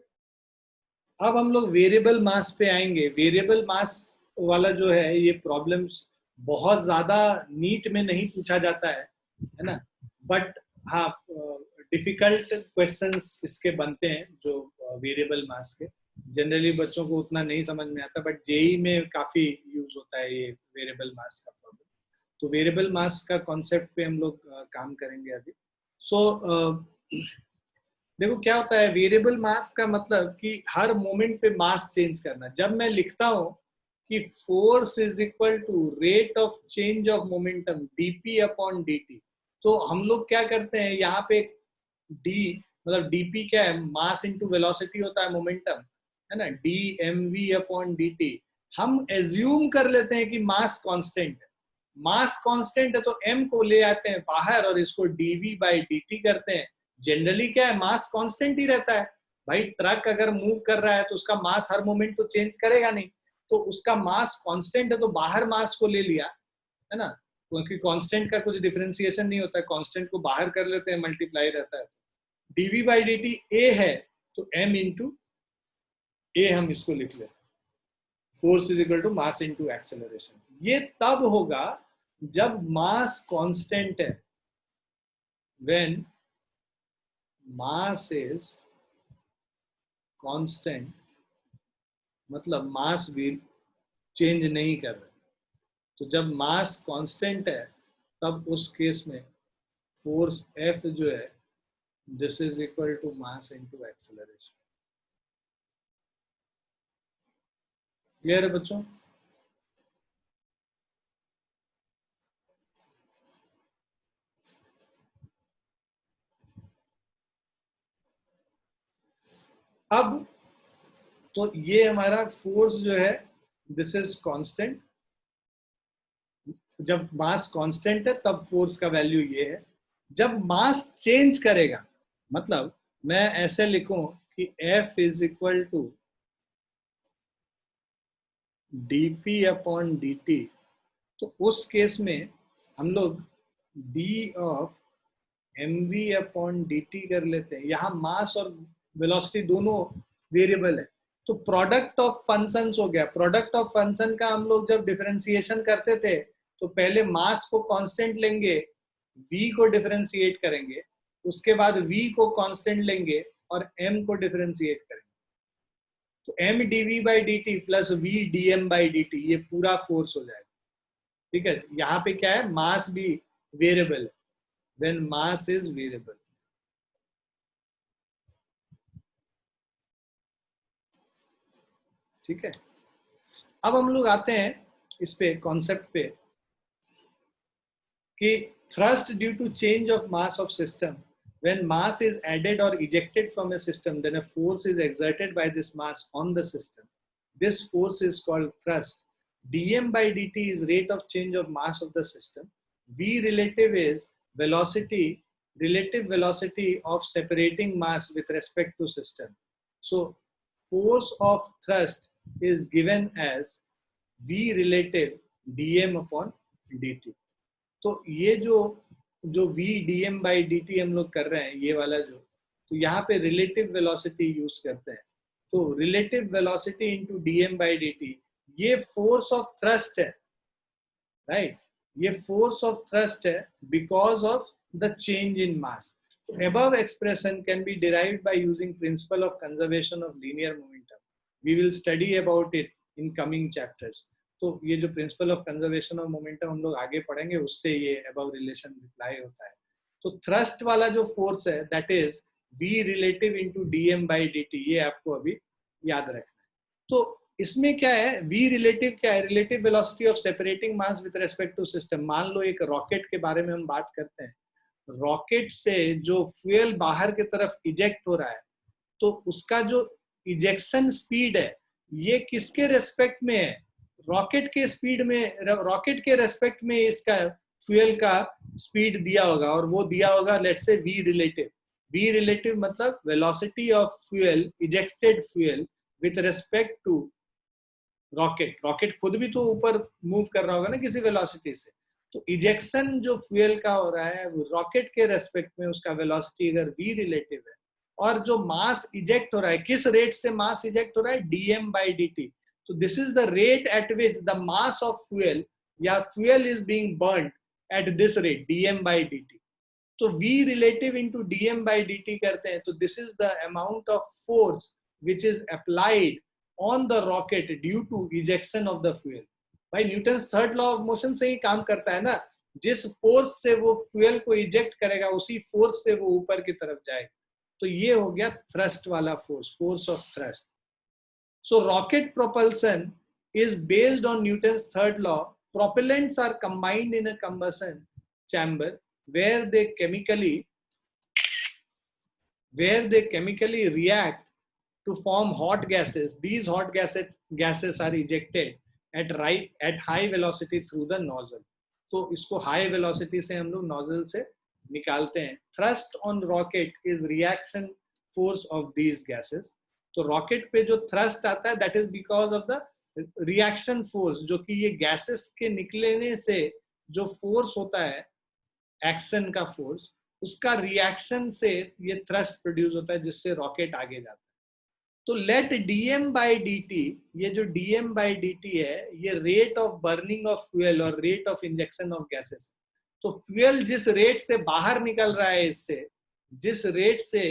अब हम लोग वेरिएबल मास पे आएंगे। वेरिएबल मास वाला जो है ये प्रॉब्लम्स बहुत ज्यादा नीट में नहीं पूछा जाता है ना, बट हाँ डिफिकल्ट क्वेश्चंस इसके बनते हैं जो वेरिएबल मास के। जनरली बच्चों को उतना नहीं समझ में आता, बट जेई में काफी यूज होता है ये वेरिएबल मास का प्रॉब्लम। तो वेरिएबल मास का कॉन्सेप्ट पे हम लोग काम करेंगे अभी। देखो क्या होता है वेरिएबल मास का मतलब कि हर मोमेंट पे मास चेंज करना। जब मैं लिखता हूं कि force is equal to rate of change of momentum dp/dt, तो हम लोग क्या करते हैं यहाँ पे d मतलब dp क्या है, मास इनटू वेलोसिटी होता है मोमेंटम, है ना, dmv/dt। हम एज्यूम कर लेते हैं कि मास कांस्टेंट है। मास कांस्टेंट है तो m को ले आते हैं बाहर और इसको dv/dt करते हैं। जनरली क्या है, मास कांस्टेंट ही रहता है भाई। ट्रक अगर मूव कर रहा है तो उसका मास हर मोमेंट तो चेंज करेगा नहीं, तो उसका मास कांस्टेंट है तो बाहर मास को ले लिया, है ना, क्योंकि कांस्टेंट का कुछ डिफरेंशिएशन नहीं होता है, कांस्टेंट को बाहर कर लेते हैं, मल्टीप्लाई रहता है। dv/dt a है तो m इंटू a हम इसको लिख लेते हैं। Force is equal to mass into acceleration. ये तब होगा जब मास कांस्टेंट है, व्हेन मास इज कांस्टेंट, मतलब मास भी चेंज नहीं कर रहा। तो जब मास कांस्टेंट है तब उस केस में फोर्स F जो है this is equal to mass into acceleration. Clear है बच्चों? अब तो ये हमारा फोर्स जो है दिस इज कांस्टेंट। जब मास कांस्टेंट है तब फोर्स का वैल्यू ये है। जब मास चेंज करेगा, मतलब मैं ऐसे लिखूं कि F is equal to dp/dt, तो उस केस में हम लोग d ऑफ mv/dt कर लेते हैं। यहाँ मास और वेलोसिटी दोनों वेरिएबल है, तो प्रोडक्ट ऑफ फंक्शंस हो गया। प्रोडक्ट ऑफ फंक्शन का हम लोग जब डिफरेंशिएशन करते थे तो पहले मास को कांस्टेंट लेंगे, v को डिफरेंशिएट करेंगे, उसके बाद v को कांस्टेंट लेंगे और m को डिफरेंशिएट करेंगे। तो m dv/dt plus v dm/dt ये पूरा फोर्स हो जाएगा। ठीक है, यहाँ पे क्या है, मास भी वेरिएबल है, व्हेन मास इज वेरिएबल। ठीक है, अब हम लोग आते हैं इस पे कॉन्सेप्ट पे कि thrust due to change of mass of system, when mass is added or ejected from a system, then a force is exerted by this mass on the system. This force is called thrust. dm/dt is rate of change of mass of the system. V relative is velocity, relative velocity of separating mass with respect to system. So force of thrust is given as V relative dm/dt. तो ये जो v dm/dt हम लोग कर रहे हैं, ये वाला जो तो यहाँ पे रिलेटिव वेलोसिटी यूज करते हैं। तो रिलेटिव वेलोसिटी इंटू dm/dt, ये फोर्स ऑफ थ्रस्ट है, राइट, ये फोर्स ऑफ थ्रस्ट है because of the change in mass. Above expression can be derived by using principle of conservation of linear momentum. We will study about it in coming chapters. तो ये जो principle of conservation of momentum हम लोग आगे पढ़ेंगे, उससे ये above relation apply होता है। तो थ्रस्ट वाला जो फोर्स है that is v relative into dm/dt, ये आपको अभी याद रखना है। तो इसमें क्या है, v रिलेटिव क्या है, relative velocity of separating mass with respect to system. मान लो एक रॉकेट के बारे में हम बात करते हैं, रॉकेट से जो फ्यूल बाहर की तरफ इजेक्ट हो रहा है, तो उसका जो इजेक्शन स्पीड है ये किसके रेस्पेक्ट में है, रॉकेट के स्पीड में, रॉकेट के रेस्पेक्ट में इसका फ्यूल का स्पीड दिया होगा, और वो दिया होगा let's say v relative. v relative मतलब velocity of fuel, ejected fuel with respect to rocket. Rocket खुद भी तो ऊपर मूव कर रहा होगा ना किसी वेलोसिटी से, तो इजेक्शन जो फ्यूल का हो रहा है वो रॉकेट के रेस्पेक्ट में उसका वेलोसिटी अगर v रिलेटिव है, और जो मास इजेक्ट हो रहा है, किस रेट से मास इजेक्ट हो रहा है, dm/dt। तो this is the rate at which the mass of fuel या fuel is being burned at this rate dm/dt। तो v रिलेटिव इंटू dm/dt करते हैं, तो this is the amount of force which is applied on the rocket due to ejection of the fuel. भाई newton's third law of motion से ही काम करता है ना, जिस फोर्स से वो फ्यूल को इजेक्ट करेगा उसी फोर्स से वो ऊपर की तरफ जाएगा। तो ये हो गया थ्रस्ट वाला force, force of thrust. So rocket propulsion is based on Newton's third law. Propellants are combined in a combustion chamber where they chemically react to form hot gases. These hot gases are ejected at high velocity through the nozzle. तो इसको high velocity से हम लोग nozzle से निकालते हैं। Thrust on rocket is reaction force of these gases. तो rocket पे जो thrust आता है that is because of the reaction force, जो कि ये gases के निकलने से जो force होता है, एक्शन का फोर्स, उसका रिएक्शन से ये थ्रस्ट प्रोड्यूस होता है जिससे रॉकेट आगे जाता है। तो लेट dm/dt, ये जो dm/dt है ये rate of burning of fuel और rate of injection of gases. तो फ्यूल जिस रेट से बाहर निकल रहा है, इससे जिस रेट से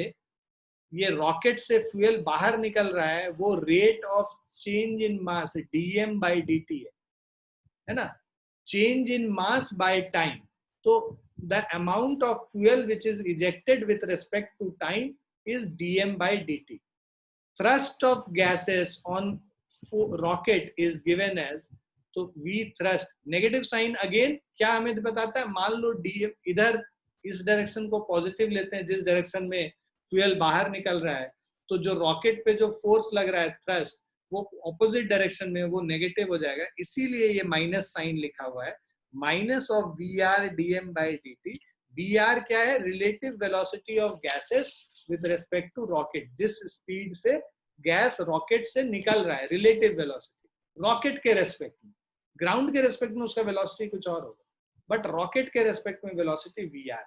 ये रॉकेट से फ्यूल बाहर निकल रहा है, वो rate of change in mass dm/dt है ना, change in mass by time. तो the amount of fuel which is ejected with respect to time is dm/dt. Thrust of gases on rocket is given as, तो v thrust, negative sign again क्या हमें बताता है, मान लो dm इधर इस direction को पॉजिटिव लेते हैं जिस डायरेक्शन में फ्यूल बाहर निकल रहा है, तो जो रॉकेट पे जो फोर्स लग रहा है थ्रस्ट, वो ऑपोजिट डायरेक्शन में वो नेगेटिव हो जाएगा, इसीलिए ये माइनस साइन लिखा हुआ है, minus of Vr dm/dt। Vr क्या है, relative velocity of gases with respect to rocket, जिस स्पीड से गैस रॉकेट से निकल रहा है, रिलेटिव वेलोसिटी रॉकेट के रेस्पेक्ट में। ग्राउंड के रेस्पेक्ट में उसका वेलोसिटी कुछ और होगा, बट रॉकेट के रेस्पेक्ट में velocity Vr।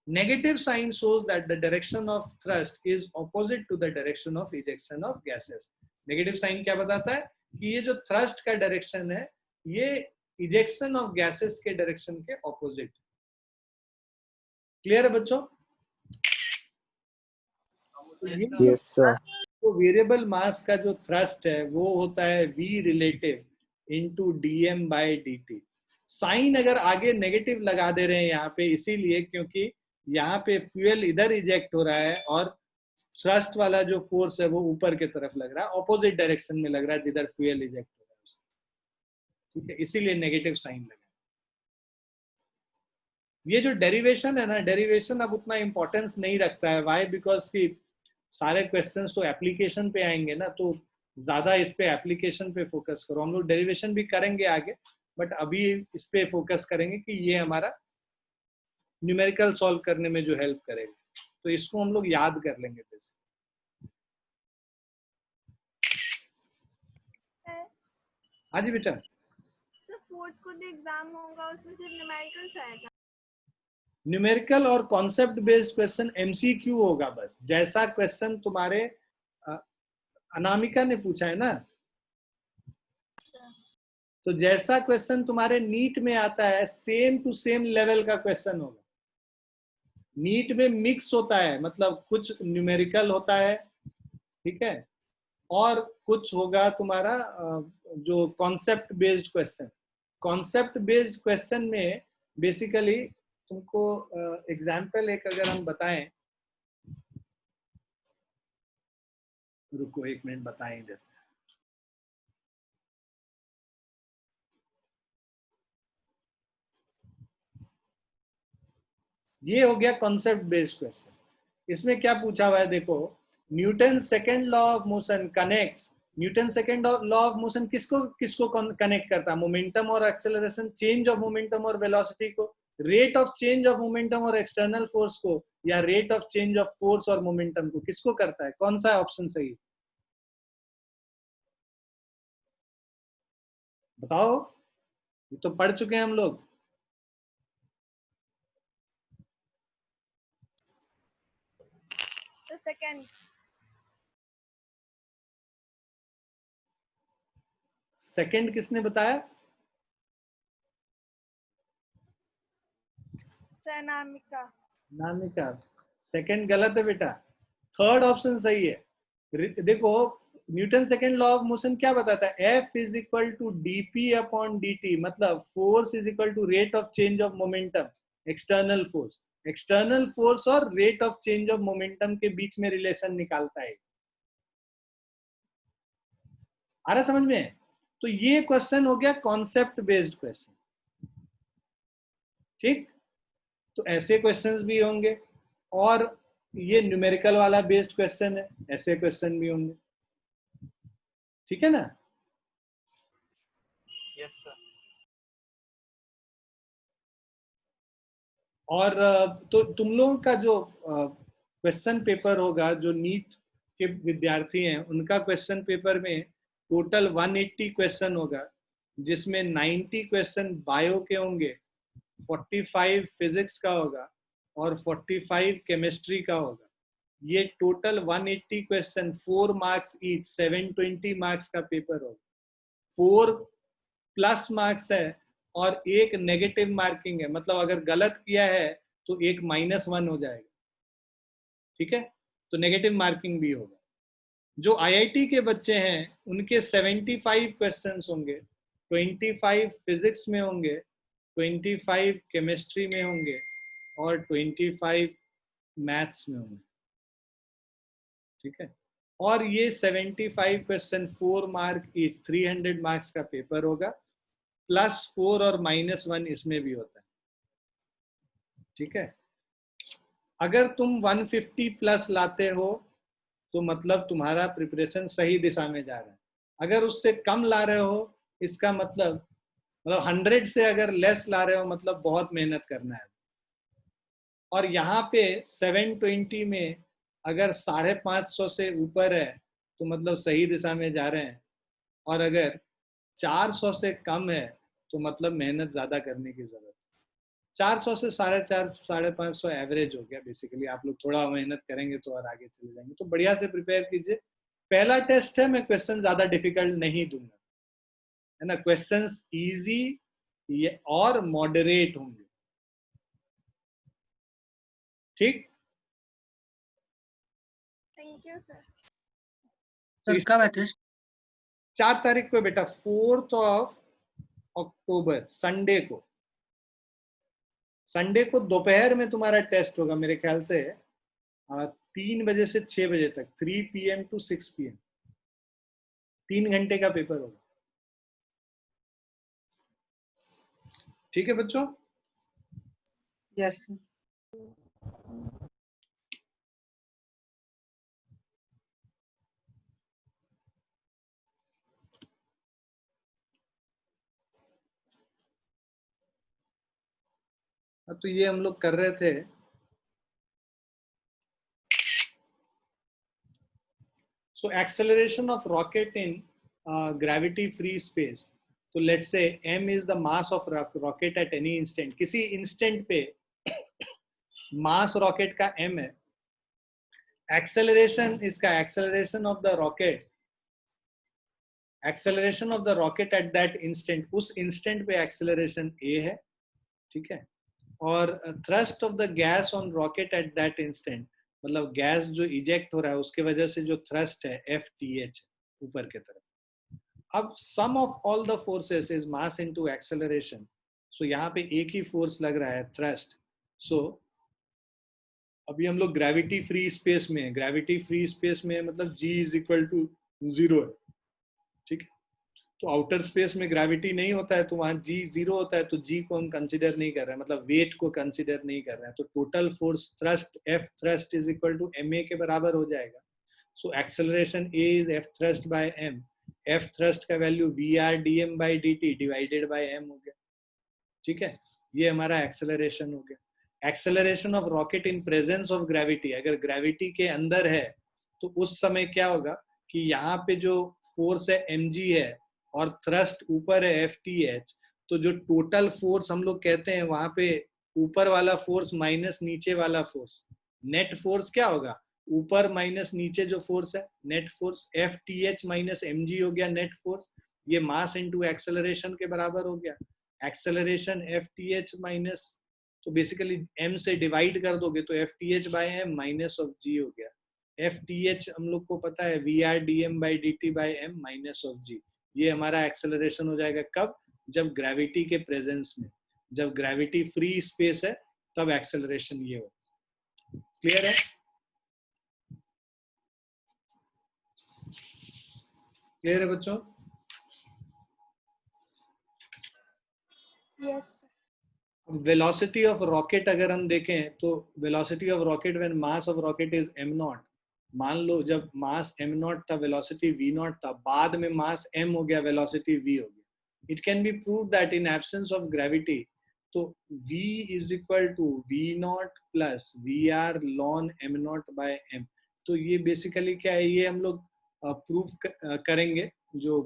Negative sign shows that the direction of thrust is opposite to the direction of ejection of gases। Negative sign क्या बताता है कि ये जो थ्रस्ट का डायरेक्शन है ये इजेक्शन ऑफ गैसेस के डायरेक्शन के ऑपोजिट। क्लियर है बच्चों? Yes sir. तो वेरिएबल मास का जो थ्रस्ट है वो होता है v relative into dm/dt। Sign अगर आगे नेगेटिव लगा दे रहे हैं यहाँ पे, इसीलिए क्योंकि यहाँ पे फ्यूल इधर इजेक्ट हो रहा है और थ्रस्ट वाला जो फोर्स है वो ऊपर की तरफ लग रहा है, ऑपोजिट डायरेक्शन में लग रहा है जिधर फ्यूल इजेक्ट हो रहा है, ठीक है, इसीलिए नेगेटिव साइन लगा। ये जो डेरिवेशन है ना, डेरिवेशन अब उतना इंपॉर्टेंस नहीं रखता है। व्हाई? बिकॉज कि सारे क्वेश्चंस तो एप्लीकेशन पे आएंगे ना, तो ज्यादा इस पे एप्लीकेशन पे फोकस करो। हम लोग डेरिवेशन भी करेंगे आगे, बट अभी इस पे फोकस करेंगे कि ये हमारा न्यूमेरिकल सॉल्व करने में जो हेल्प करेगा, तो इसको हम लोग याद कर लेंगे। जैसे हाँ जी बेटा, सर फोर्थ को जो एग्जाम होगा उसमें सिर्फ न्यूमेरिकल्स आएगा? न्यूमेरिकल और कॉन्सेप्ट बेस्ड क्वेश्चन एमसीक्यू होगा बस, जैसा क्वेश्चन तुम्हारे अनामिका ने पूछा है ना, तो जैसा क्वेश्चन तुम्हारे नीट में आता है सेम टू सेम लेवल का क्वेश्चन होगा। नीट में मिक्स होता है, मतलब कुछ न्यूमेरिकल होता है, ठीक है, और कुछ होगा तुम्हारा जो concept based question. Concept based question में बेसिकली तुमको एग्जाम्पल एक अगर हम बताएं, रुको एक मिनट बताएं इधर। ये हो गया कॉन्सेप्ट बेस्ड क्वेश्चन। इसमें क्या पूछा हुआ है देखो, Newton second law of motion connects. Newton second law of motion किसको किसको कनेक्ट करता है? मोमेंटम और एक्सेलरेशन, चेंज ऑफ मोमेंटम और वेलोसिटी को, rate of change of momentum और एक्सटर्नल फोर्स को, या rate of change of force और मोमेंटम को, किसको करता है? कौन सा ऑप्शन सही है बताओ? ये तो पढ़ चुके हैं हम लोग। सेकंड। सेकंड किसने बताया? अनामिका। नामिका। सेकंड गलत है बेटा, थर्ड ऑप्शन सही है। देखो newton second law of motion क्या बताता है? F is equal to dp upon dt, मतलब force is equal to rate of change of momentum, external force. External force और rate of change of momentum के बीच में रिलेशन निकालता है। आ रहा समझ में? तो ये क्वेश्चन हो गया कॉन्सेप्ट बेस्ड क्वेश्चन, ठीक। तो ऐसे क्वेश्चंस भी होंगे, और ये न्यूमेरिकल वाला बेस्ड क्वेश्चन है, ऐसे क्वेश्चन भी होंगे, ठीक है ना? Yes sir. और तो तुम लोगों का जो क्वेश्चन पेपर होगा, जो नीट के विद्यार्थी हैं उनका क्वेश्चन पेपर में टोटल 180 क्वेश्चन होगा, जिसमें 90 क्वेश्चन बायो के होंगे, 45 फिजिक्स का होगा और 45 केमिस्ट्री का होगा। ये total 180 question, 4 marks each, 720 marks का पेपर होगा। 4 प्लस मार्क्स है और एक नेगेटिव मार्किंग है, मतलब अगर गलत किया है तो एक -1 हो जाएगा, ठीक है। तो नेगेटिव मार्किंग भी होगा। जो IIT के बच्चे हैं उनके 75 क्वेश्चंस होंगे, 25 फिजिक्स में होंगे, 25 केमिस्ट्री में होंगे और 25 मैथ्स में होंगे, ठीक है। और ये 75 क्वेश्चन 4 मार्क इस 300 मार्क्स का पेपर होगा, +4 और -1 इसमें भी होता है, ठीक है। अगर तुम 150 प्लस लाते हो तो मतलब तुम्हारा प्रिपरेशन सही दिशा में जा रहा है। अगर उससे कम ला रहे हो, इसका मतलब 100 से अगर लेस ला रहे हो, मतलब बहुत मेहनत करना है। और यहाँ पे 720 में अगर 550 से ऊपर है तो मतलब सही दिशा में जा रहे हैं, और अगर 400 से कम है तो मतलब मेहनत ज्यादा करने की जरूरत है। 400 से 450, 550 एवरेज हो गया बेसिकली। आप लोग थोड़ा मेहनत करेंगे तो और आगे चले जाएंगे। तो बढ़िया से प्रिपेयर कीजिए। पहला टेस्ट है, मैं क्वेश्चन ज्यादा डिफिकल्ट नहीं दूंगा, है ना। क्वेश्चंस इजी और मॉडरेट होंगे, ठीक। Thank you sir. सर कब है टेस्ट? 4 तारीख को बेटा, 4 अक्टूबर, संडे को। संडे को दोपहर में तुम्हारा टेस्ट होगा मेरे ख्याल से 3 बजे से 6 बजे तक, 3 PM to 6 PM, 3 घंटे का पेपर होगा, ठीक है बच्चों? यस। तो ये हम लोग कर रहे थे। So acceleration of rocket in gravity free space. So let's say m is the mass of rocket at any instant. किसी instant पे मास रॉकेट का m है, एक्सेलरेशन इसका acceleration of the rocket at that instant, उस instant पे acceleration a है, ठीक है, और thrust of the gas on rocket at that instant, मतलब गैस जो इजेक्ट हो रहा है उसके वजह से जो थ्रस्ट है FTH ऊपर के तरफ। अब sum of all the forces is mass into acceleration, so यहाँ पे एक ही फोर्स लग रहा है, थ्रस्ट। सो अभी हम लोग ग्रेविटी फ्री स्पेस में है, ग्रेविटी फ्री स्पेस में मतलब G इज इक्वल टू 0 है, ठीक है। तो आउटर स्पेस में ग्रेविटी नहीं होता है तो वहां G 0 होता है, तो G को हम कंसीडर नहीं कर रहे हैं, मतलब वेट को कंसीडर नहीं कर रहे हैं। तो total force thrust F thrust is equal to ma के बराबर हो जाएगा। So acceleration A is F thrust by m, F thrust का value VR dm by dt divided by m हो गया, ठीक है। ये हमारा एक्सेलरेशन हो गया। Acceleration of rocket in presence of gravity, अगर ग्रेविटी के अंदर है तो उस समय क्या होगा कि यहाँ पे जो फोर्स है mg है और थ्रस्ट ऊपर है FTH, तो जो टोटल फोर्स हम लोग कहते हैं वहां पे ऊपर वाला फोर्स माइनस नीचे वाला फोर्स, नेट फोर्स क्या होगा, ऊपर माइनस नीचे जो फोर्स है net force, FTH minus mg हो गया नेट फोर्स, ये मास इनटू एक्सेलरेशन के बराबर हो गया। एक्सेलरेशन FTH माइनस, तो बेसिकली m से डिवाइड कर दोगे तो FTH by m minus of g हो गया। FTH हम लोग को पता है VR dm by dt by m minus of g। ये हमारा एक्सेलरेशन हो जाएगा कब, जब ग्रेविटी के प्रेजेंस में, जब ग्रेविटी फ्री स्पेस है तब एक्सेलरेशन ये हो। क्लियर है? क्लियर है बच्चों? यस वेलोसिटी ऑफ रॉकेट अगर हम देखें तो velocity of rocket when mass of rocket is m0, मान लो जब मास m0 था वेलोसिटी v0 था, बाद में मास m हो गया वेलोसिटी v हो गया। It can be prove that in absence of gravity तो v is equal to v0 plus vr ln m0 by m। तो ये बेसिकली क्या है, ये हम लोग प्रूव करेंगे जो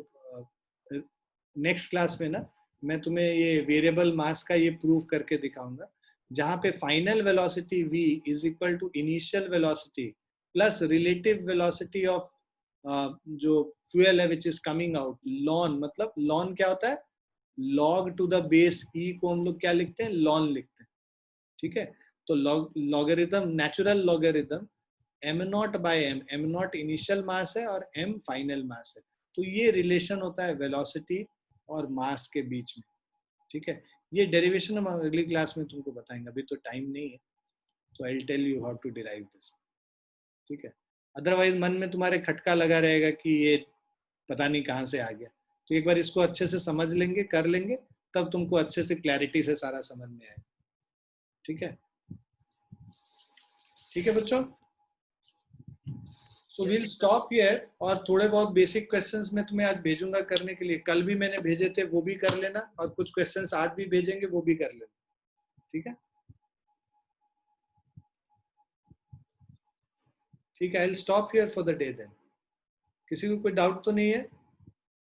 नेक्स्ट क्लास में ना, मैं तुम्हें ये वेरिएबल मास का ये प्रूव करके दिखाऊंगा, जहां पे final velocity v is equal to initial velocity plus relative velocity of जो फ्यूल है which is coming out, lawn, मतलब लॉन क्या होता है, log to the base e को हम लोग क्या लिखते हैं, लॉन लिखते हैं, ठीक है। तो logarithm, natural logarithm m0 by m, m0 initial mass है और m फाइनल मास है, तो ये रिलेशन होता है वेलोसिटी और मास के बीच में, ठीक है। ये डेरिवेशन हम अगली क्लास में तुमको बताएंगे, अभी तो टाइम नहीं है, तो I will tell you how to derive this, ठीक है। अदरवाइज मन में तुम्हारे खटका लगा रहेगा कि ये पता नहीं कहाँ से आ गया, तो एक बार इसको अच्छे से समझ लेंगे, कर लेंगे, तब तुमको अच्छे से क्लैरिटी से सारा समझ में आएगा, ठीक है। ठीक है बच्चों, सो विल स्टॉप हियर, और थोड़े बहुत बेसिक क्वेश्चंस मैं तुम्हें आज भेजूंगा करने के लिए, कल भी मैंने भेजे थे वो भी कर लेना, और कुछ क्वेश्चंस आज भी भेजेंगे वो भी कर लेना, ठीक है। ठीक है, I will stop here for the day then. किसी को कोई डाउट तो नहीं है?